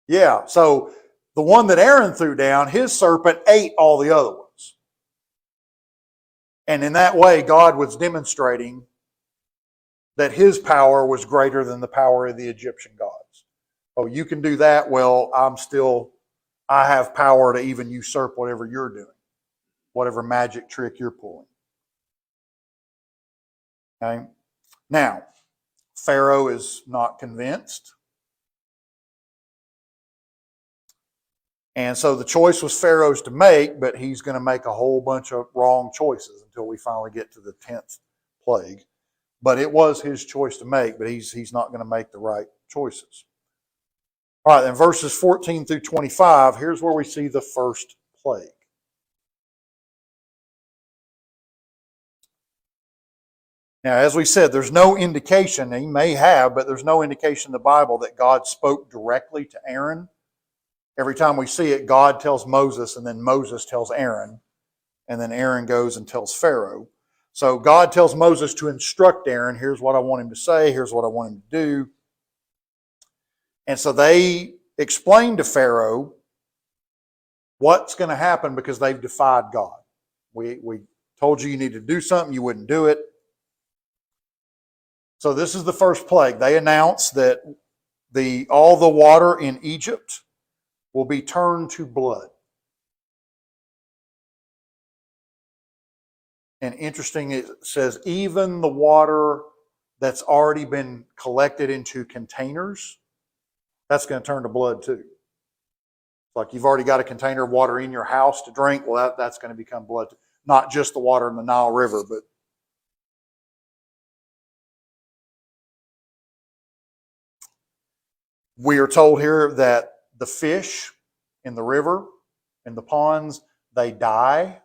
Yeah, so the one that Aaron threw down, his serpent ate all the other ones. And in that way, God was demonstrating that his power was greater than the power of the Egyptian gods. Oh, you can do that? Well, I have power to even usurp whatever you're doing, whatever magic trick you're pulling. Okay? Now, Pharaoh is not convinced. And so the choice was Pharaoh's to make, but he's going to make a whole bunch of wrong choices until we finally get to the 10th plague. But it was his choice to make, but he's not going to make the right choices. All right, then verses 14 through 25, here's where we see the first plague. Now, as we said, there's no indication, he may have, but there's no indication in the Bible that God spoke directly to Aaron. Every time we see it, God tells Moses, and then Moses tells Aaron, and then Aaron goes and tells Pharaoh. So God tells Moses to instruct Aaron, here's what I want him to say, here's what I want him to do. And so they explain to Pharaoh what's going to happen because they've defied God. We told you need to do something, you wouldn't do it. So this is the first plague. They announce that all the water in Egypt will be turned to blood. And interesting, it says even the water that's already been collected into containers, that's going to turn to blood too. Like you've already got a container of water in your house to drink, well, that's going to become blood too. Not just the water in the Nile River, but we are told here that the fish in the river, in the ponds, they die.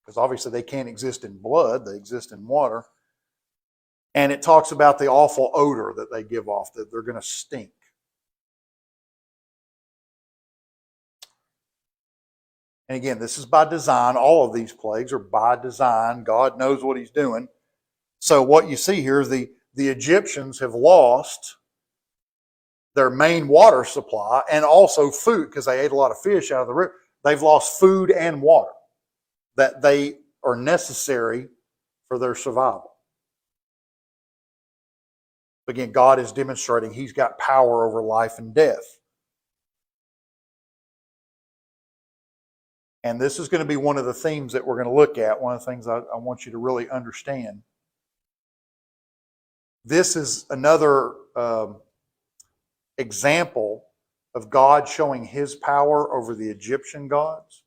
Because obviously they can't exist in blood, they exist in water. And it talks about the awful odor that they give off, that they're going to stink. And again, this is by design. All of these plagues are by design. God knows what he's doing. So what you see here is the Egyptians have lost their main water supply and also food because they ate a lot of fish out of the river. They've lost food and water that they are necessary for their survival. Again, God is demonstrating he's got power over life and death. And this is going to be one of the themes that we're going to look at, one of the things I want you to really understand. This is another example of God showing his power over the Egyptian gods.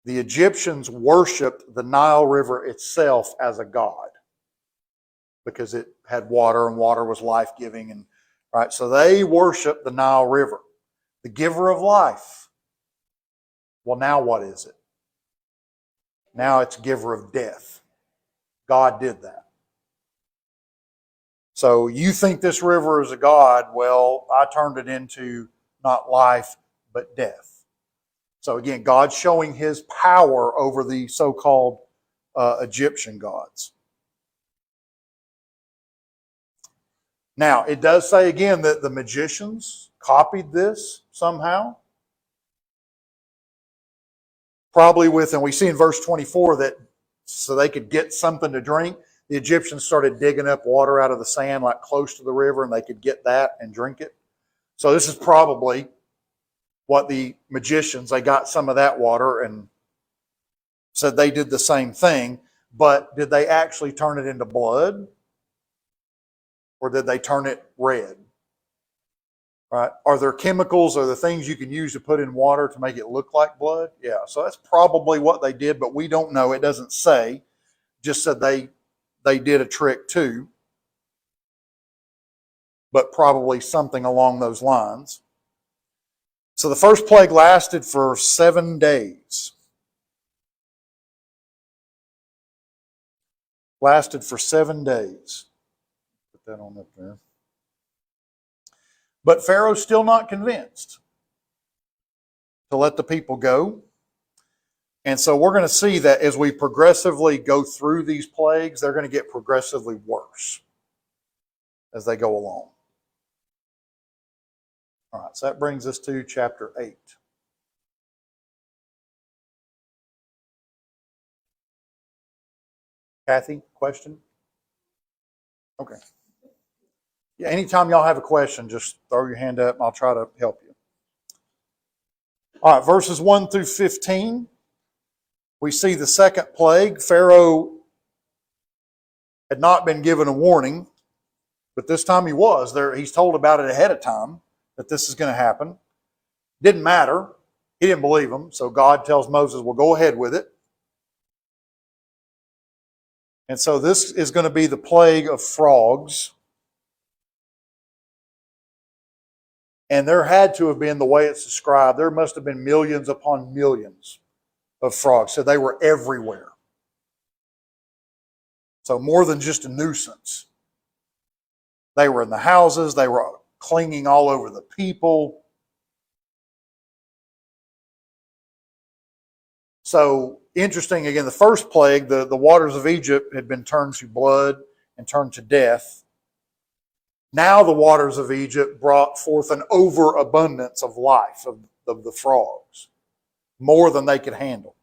The Egyptians worshipped the Nile River itself as a god because it had water and water was life-giving. And right, so they worshiped the Nile River, the giver of life. Well, now what is it? Now it's giver of death. God did that. So you think this river is a god, well, I turned it into not life, but death. So again, God's showing his power over the so-called Egyptian gods. Now, it does say again that the magicians copied this somehow. Probably with, and we see in verse 24 that so they could get something to drink, the Egyptians started digging up water out of the sand like close to the river and they could get that and drink it. So this is probably what the magicians, they got some of that water and said they did the same thing, but did they actually turn it into blood? Or did they turn it red? Right? Are there chemicals or the things you can use to put in water to make it look like blood? Yeah, so that's probably what they did, but we don't know. It doesn't say. Just said they did a trick too, but probably something along those lines. So the first plague lasted for 7 days. Lasted for 7 days. Put that on up there. But Pharaoh's still not convinced to let the people go. And so we're going to see that as we progressively go through these plagues, they're going to get progressively worse as they go along. All right, so that brings us to chapter 8. Kathy, question? Okay. Yeah, anytime y'all have a question, just throw your hand up and I'll try to help you. All right, verses 1 through 15. We see the second plague. Pharaoh had not been given a warning, but this time he was. He's told about it ahead of time that this is going to happen. Didn't matter. He didn't believe him, so God tells Moses, well, go ahead with it. And so this is going to be the plague of frogs. And there had to have been, the way it's described, there must have been millions upon millions of frogs. So they were everywhere. So more than just a nuisance. They were in the houses. They were clinging all over the people. So interesting, again, the first plague, the waters of Egypt had been turned to blood and turned to death. Now the waters of Egypt brought forth an overabundance of life of the frogs, more than they could handle.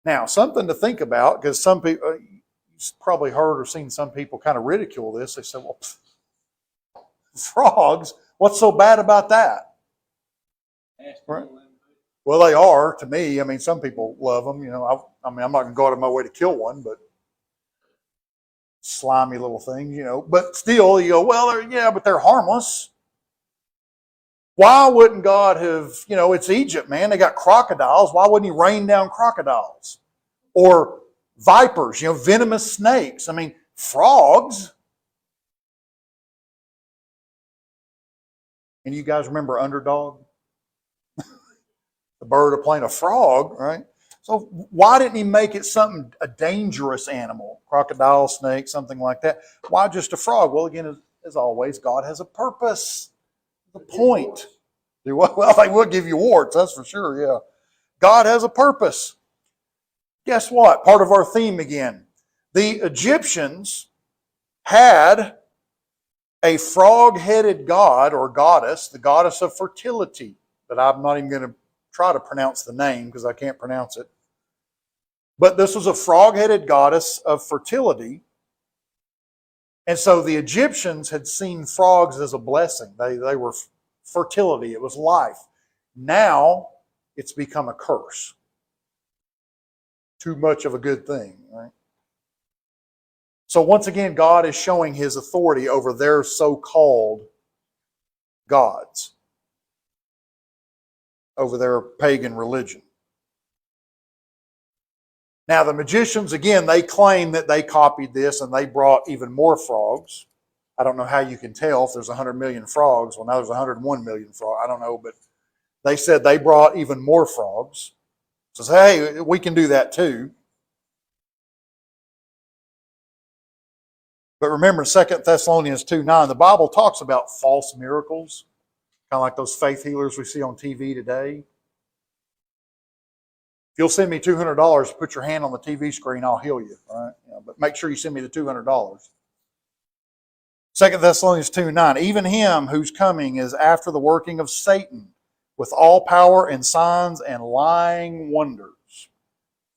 Now, something to think about, because some people, you've probably heard or seen some people kind of ridicule this. They say, well, frogs, what's so bad about that? Right? Well, they are to me. I mean, some people love them. You know, I'm not going to go out of my way to kill one, but slimy little things, you know. But still, you go, well, yeah, but they're harmless. Why wouldn't God have, you know, it's Egypt, man. They got crocodiles. Why wouldn't he rain down crocodiles? Or vipers, you know, venomous snakes. I mean, frogs. And you guys remember Underdog? The bird of playing a frog, right? So why didn't he make it something, a dangerous animal? Crocodile, snake, something like that. Why just a frog? Well, again, as always, God has a purpose. The point. Well, they will give you warts, that's for sure, yeah. God has a purpose. Guess what? Part of our theme again. The Egyptians had a frog-headed god or goddess, the goddess of fertility, but I'm not even going to try to pronounce the name because I can't pronounce it. But this was a frog-headed goddess of fertility. And so the Egyptians had seen frogs as a blessing. They were fertility. It was life. Now it's become a curse. Too much of a good thing, right? So once again, God is showing his authority over their so-called gods, over their pagan religion. Now the magicians, again, they claim that they copied this and they brought even more frogs. I don't know how you can tell if there's 100 million frogs. Well, now there's 101 million frogs. I don't know, but they said they brought even more frogs. So hey, we can do that too. But remember, 2 Thessalonians 2:9, the Bible talks about false miracles, kind of like those faith healers we see on TV today. If you'll send me $200, put your hand on the TV screen, I'll heal you. All right? Yeah, but make sure you send me the $200. 2 Thessalonians 2:9, even him whose coming is after the working of Satan, with all power and signs and lying wonders.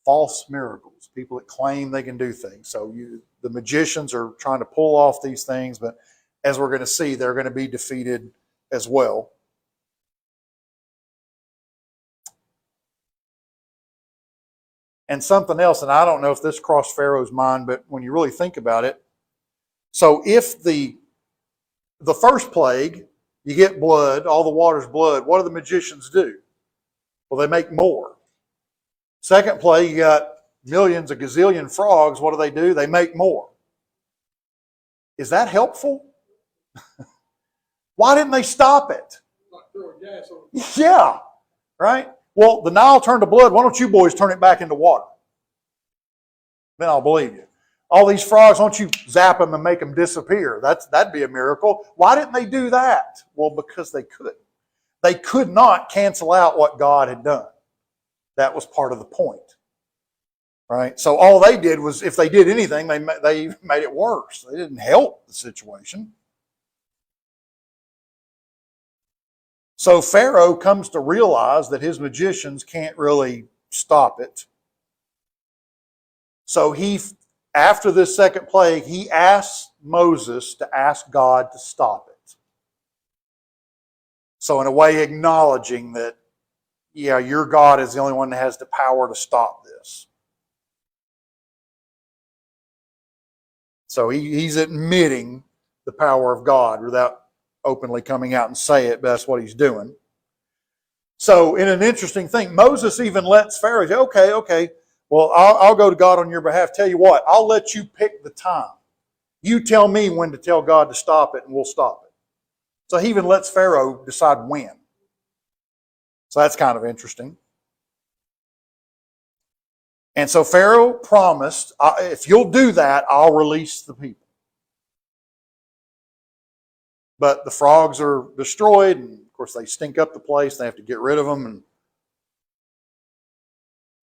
False miracles. People that claim they can do things. So the magicians are trying to pull off these things, but as we're going to see, they're going to be defeated as well. And something else, and I don't know if this crossed Pharaoh's mind, but when you really think about it, so if the first plague, you get blood, all the water's blood, what do the magicians do? Well, they make more. Second plague, you got millions, a gazillion frogs, what do? They make more. Is that helpful? Why didn't they stop it?
Like throwing gas on.
Yeah, right? Well, the Nile turned to blood. Why don't you boys turn it back into water? Then I'll believe you. All these frogs, why don't you zap them and make them disappear? That'd be a miracle. Why didn't they do that? Well, because they couldn't. they could not cancel out what God had done. That was part of the point. Right? So all they did was, if they did anything, they made it worse. They didn't help the situation. So Pharaoh comes to realize that his magicians can't really stop it. So after this second plague, he asks Moses to ask God to stop it. So in a way, acknowledging that, yeah, your God is the only one that has the power to stop this. So he's admitting the power of God without openly coming out and say it, but that's what he's doing. So in an interesting thing, Moses even lets Pharaoh say, okay, well, I'll go to God on your behalf. Tell you what, I'll let you pick the time. You tell me when to tell God to stop it, and we'll stop it. So he even lets Pharaoh decide when. So that's kind of interesting. And so Pharaoh promised, if you'll do that, I'll release the people. But the frogs are destroyed, and of course they stink up the place. They have to get rid of them. And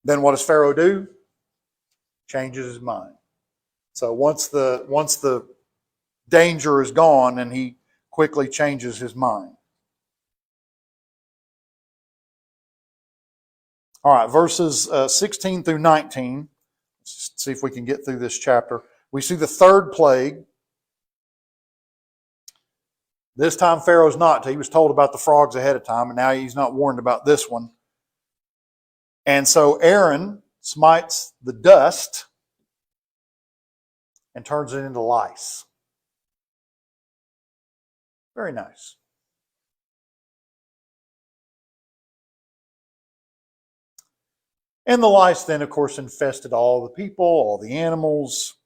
then what does Pharaoh do? Changes his mind. So once the danger is gone, and he quickly changes his mind. All right, verses 16 through 19. Let's see if we can get through this chapter. We see the third plague. This time Pharaoh's not. He was told about the frogs ahead of time, and now he's not warned about this one. And so Aaron smites the dust and turns it into lice. Very nice. And the lice then, of course, infested all the people, all the animals.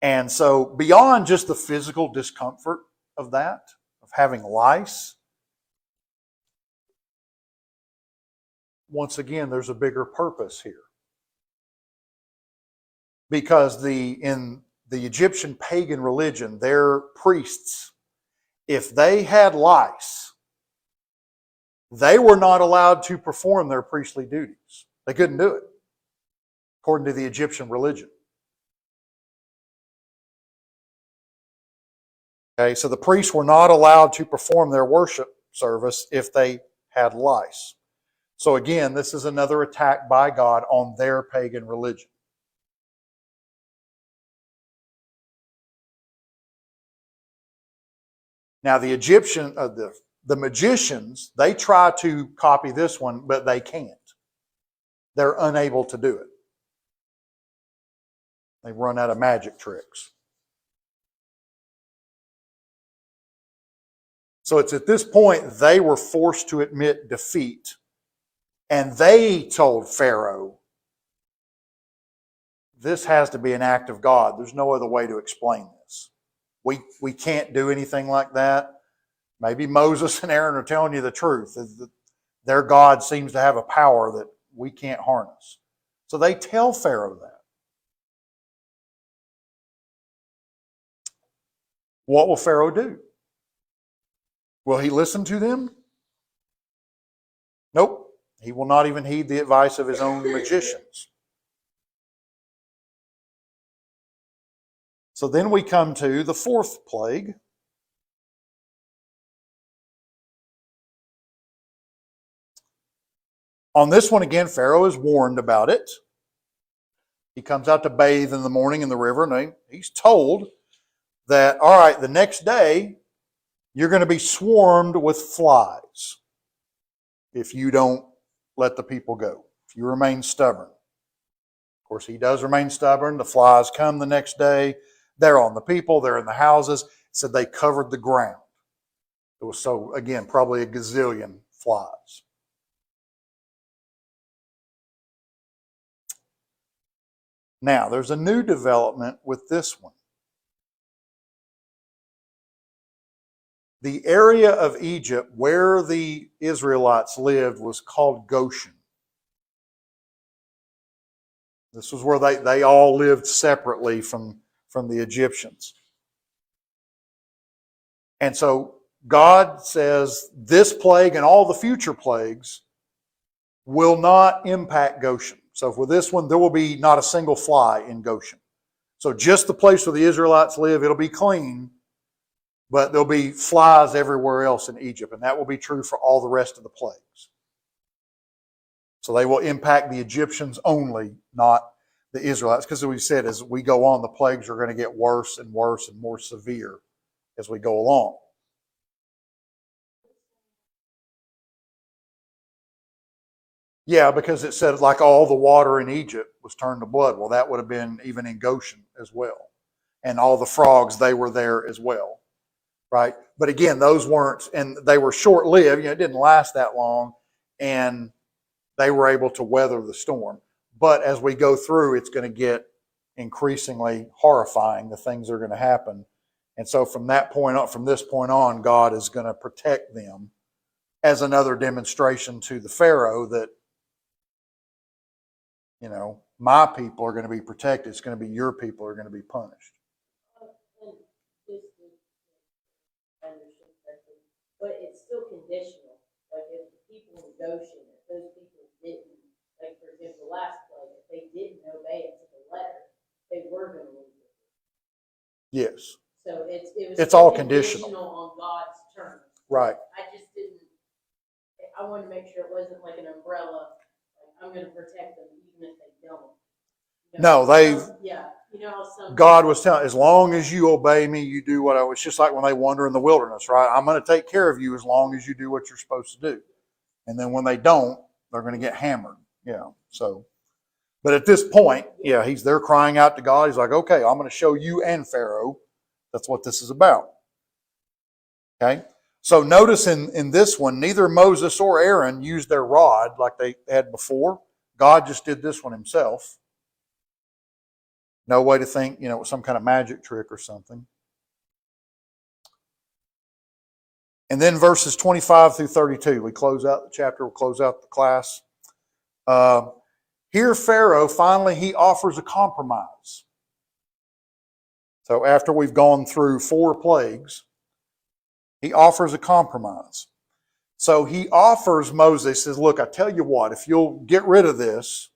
And so beyond just the physical discomfort of that, of having lice, once again, there's a bigger purpose here. Because in the Egyptian pagan religion, their priests, if they had lice, they were not allowed to perform their priestly duties. They couldn't do it, according to the Egyptian religion. Okay, so the priests were not allowed to perform their worship service if they had lice. So again, this is another attack by God on their pagan religion. Now the the magicians, they try to copy this one, but they can't. They're unable to do it. They've run out of magic tricks. So it's at this point they were forced to admit defeat. And they told Pharaoh, this has to be an act of God. There's no other way to explain this. We can't do anything like that. Maybe Moses and Aaron are telling you the truth. Their God seems to have a power that we can't harness. So they tell Pharaoh that. What will Pharaoh do? Will he listen to them? Nope. He will not even heed the advice of his own magicians. So then we come to the fourth plague. On this one, again, Pharaoh is warned about it. He comes out to bathe in the morning in the river, and he's told that, all right, the next day, you're going to be swarmed with flies if you don't let the people go, if you remain stubborn. Of course, he does remain stubborn. The flies come the next day. They're on the people. They're in the houses. It said they covered the ground. It was, so, again, probably a gazillion flies. Now, there's a new development with this one. The area of Egypt where the Israelites lived was called Goshen. This was where they all lived separately from the Egyptians. And so God says this plague and all the future plagues will not impact Goshen. So for this one, there will be not a single fly in Goshen. So just the place where the Israelites live, it'll be clean, but there'll be flies everywhere else in Egypt. And that will be true for all the rest of the plagues. So they will impact the Egyptians only, not the Israelites. Because as we said, as we go on, the plagues are going to get worse and worse and more severe as we go along. Yeah, because it said like all the water in Egypt was turned to blood. Well, that would have been even in Goshen as well. And all the frogs, they were there as well. Right? But again, those weren't, and they were short-lived. It didn't last that long. And they were able to weather the storm. But as we go through, it's going to get increasingly horrifying, the things that are going to happen. And so from that point on, from this point on, God is going to protect them as another demonstration to the Pharaoh that, my people are going to be protected. It's going to be your people are going to be punished.
And just to understand correctly, but it's still conditional. Like if the people in Goshen, if those people didn't, like for example, last plague, if they didn't obey it to the letter, they were going to lose it.
Yes.
So it was
it's all conditional
on God's terms.
Right.
I just didn't. I wanted to make sure it wasn't like an umbrella. Like I'm going to protect them even if they don't.
No,
Yeah.
God was telling, as long as you obey me, you do what it's just like when they wander in the wilderness, right? I'm going to take care of you as long as you do what you're supposed to do. And then when they don't, they're going to get hammered. So, but at this point, they're crying out to God. He's like, okay, I'm going to show you and Pharaoh. That's what this is about. Okay. So notice in this one, neither Moses or Aaron used their rod like they had before. God just did this one himself. No way to think, it was some kind of magic trick or something. And then verses 25 through 32, we close out the chapter, we'll close out the class. Here Pharaoh, finally, he offers a compromise. So after we've gone through 4 plagues, he offers a compromise. So he offers Moses, says, look, I tell you what, if you'll get rid of this,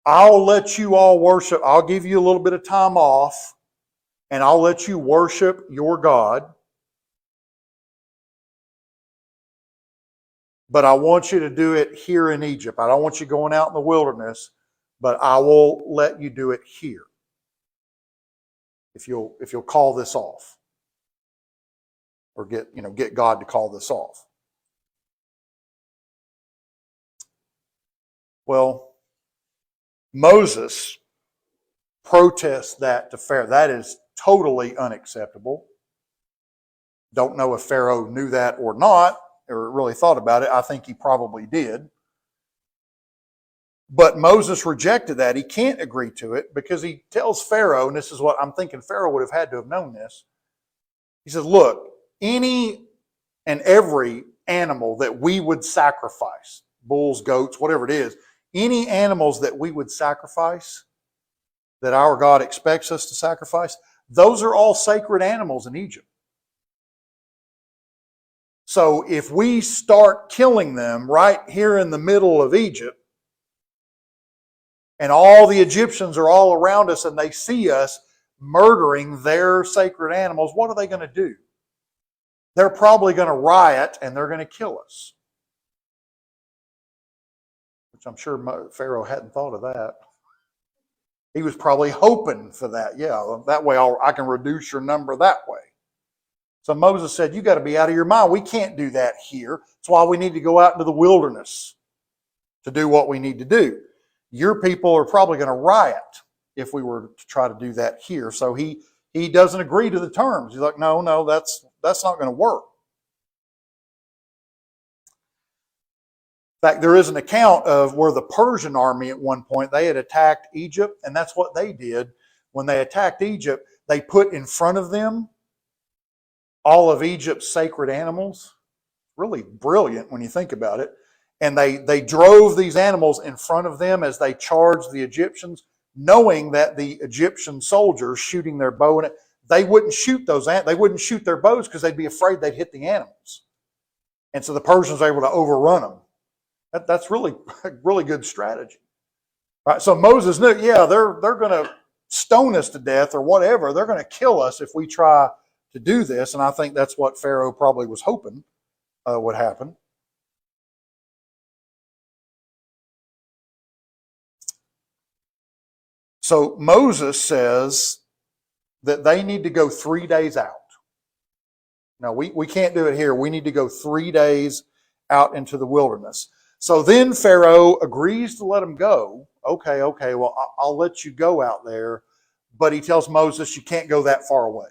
I'll let you all worship. I'll give you a little bit of time off, and I'll let you worship your God. But I want you to do it here in Egypt. I don't want you going out in the wilderness, but I will let you do it here. If you'll call this off. Or get God to call this off. Well, Moses protests that to Pharaoh. That is totally unacceptable. Don't know if Pharaoh knew that or not, or really thought about it. I think he probably did. But Moses rejected that. He can't agree to it because he tells Pharaoh, and this is what I'm thinking Pharaoh would have had to have known this. He says, look, any and every animal that we would sacrifice, bulls, goats, whatever it is, any animals that we would sacrifice, that our God expects us to sacrifice, those are all sacred animals in Egypt. So if we start killing them right here in the middle of Egypt, and all the Egyptians are all around us and they see us murdering their sacred animals, what are they going to do? They're probably going to riot and they're going to kill us. Which I'm sure Pharaoh hadn't thought of that. He was probably hoping for that. Yeah, that way I can reduce your number that way. So Moses said, you got to be out of your mind. We can't do that here. That's why we need to go out into the wilderness to do what we need to do. Your people are probably going to riot if we were to try to do that here. So he doesn't agree to the terms. He's like, no, that's not going to work. In fact, there is an account of where the Persian army at one point, they had attacked Egypt, and that's what they did. When they attacked Egypt, they put in front of them all of Egypt's sacred animals. Really brilliant when you think about it. And they drove these animals in front of them as they charged the Egyptians, knowing that the Egyptian soldiers shooting their bow in it, they wouldn't shoot they wouldn't shoot their bows because they'd be afraid they'd hit the animals. And so the Persians were able to overrun them. That's really, really good strategy. Right? So Moses knew, yeah, they're going to stone us to death or whatever. They're going to kill us if we try to do this. And I think that's what Pharaoh probably was hoping would happen. So Moses says that they need to go 3 days out. Now, we can't do it here. We need to go 3 days out into the wilderness. So then Pharaoh agrees to let them go. Okay, well, I'll let you go out there. But he tells Moses, you can't go that far away.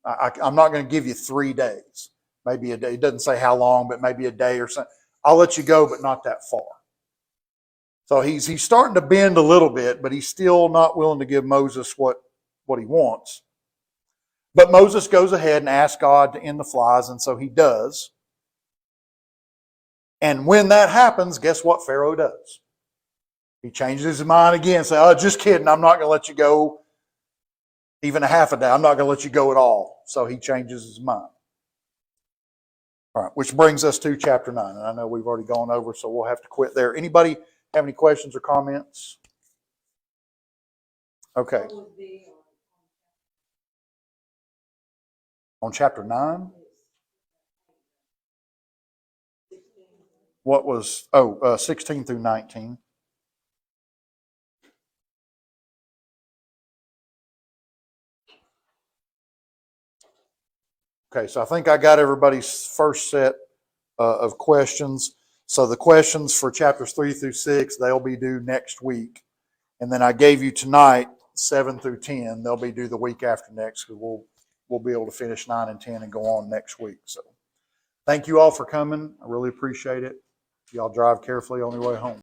I'm not going to give you 3 days. Maybe a day. It doesn't say how long, but maybe a day or something. I'll let you go, but not that far. So he's starting to bend a little bit, but he's still not willing to give Moses what he wants. But Moses goes ahead and asks God to end the flies, and so he does. And when that happens, guess what Pharaoh does? He changes his mind again, say, oh, just kidding, I'm not going to let you go even a half a day. I'm not going to let you go at all. So he changes his mind. All right, which brings us to chapter 9. And I know we've already gone over, so we'll have to quit there. Anybody have any questions or comments? Okay. On chapter 9? What was, 16 through 19. Okay, so I think I got everybody's first set of questions. So the questions for chapters 3 through 6, they'll be due next week. And then I gave you tonight 7 through 10. They'll be due the week after next because we'll be able to finish 9 and 10 and go on next week. So thank you all for coming. I really appreciate it. Y'all drive carefully on your way home.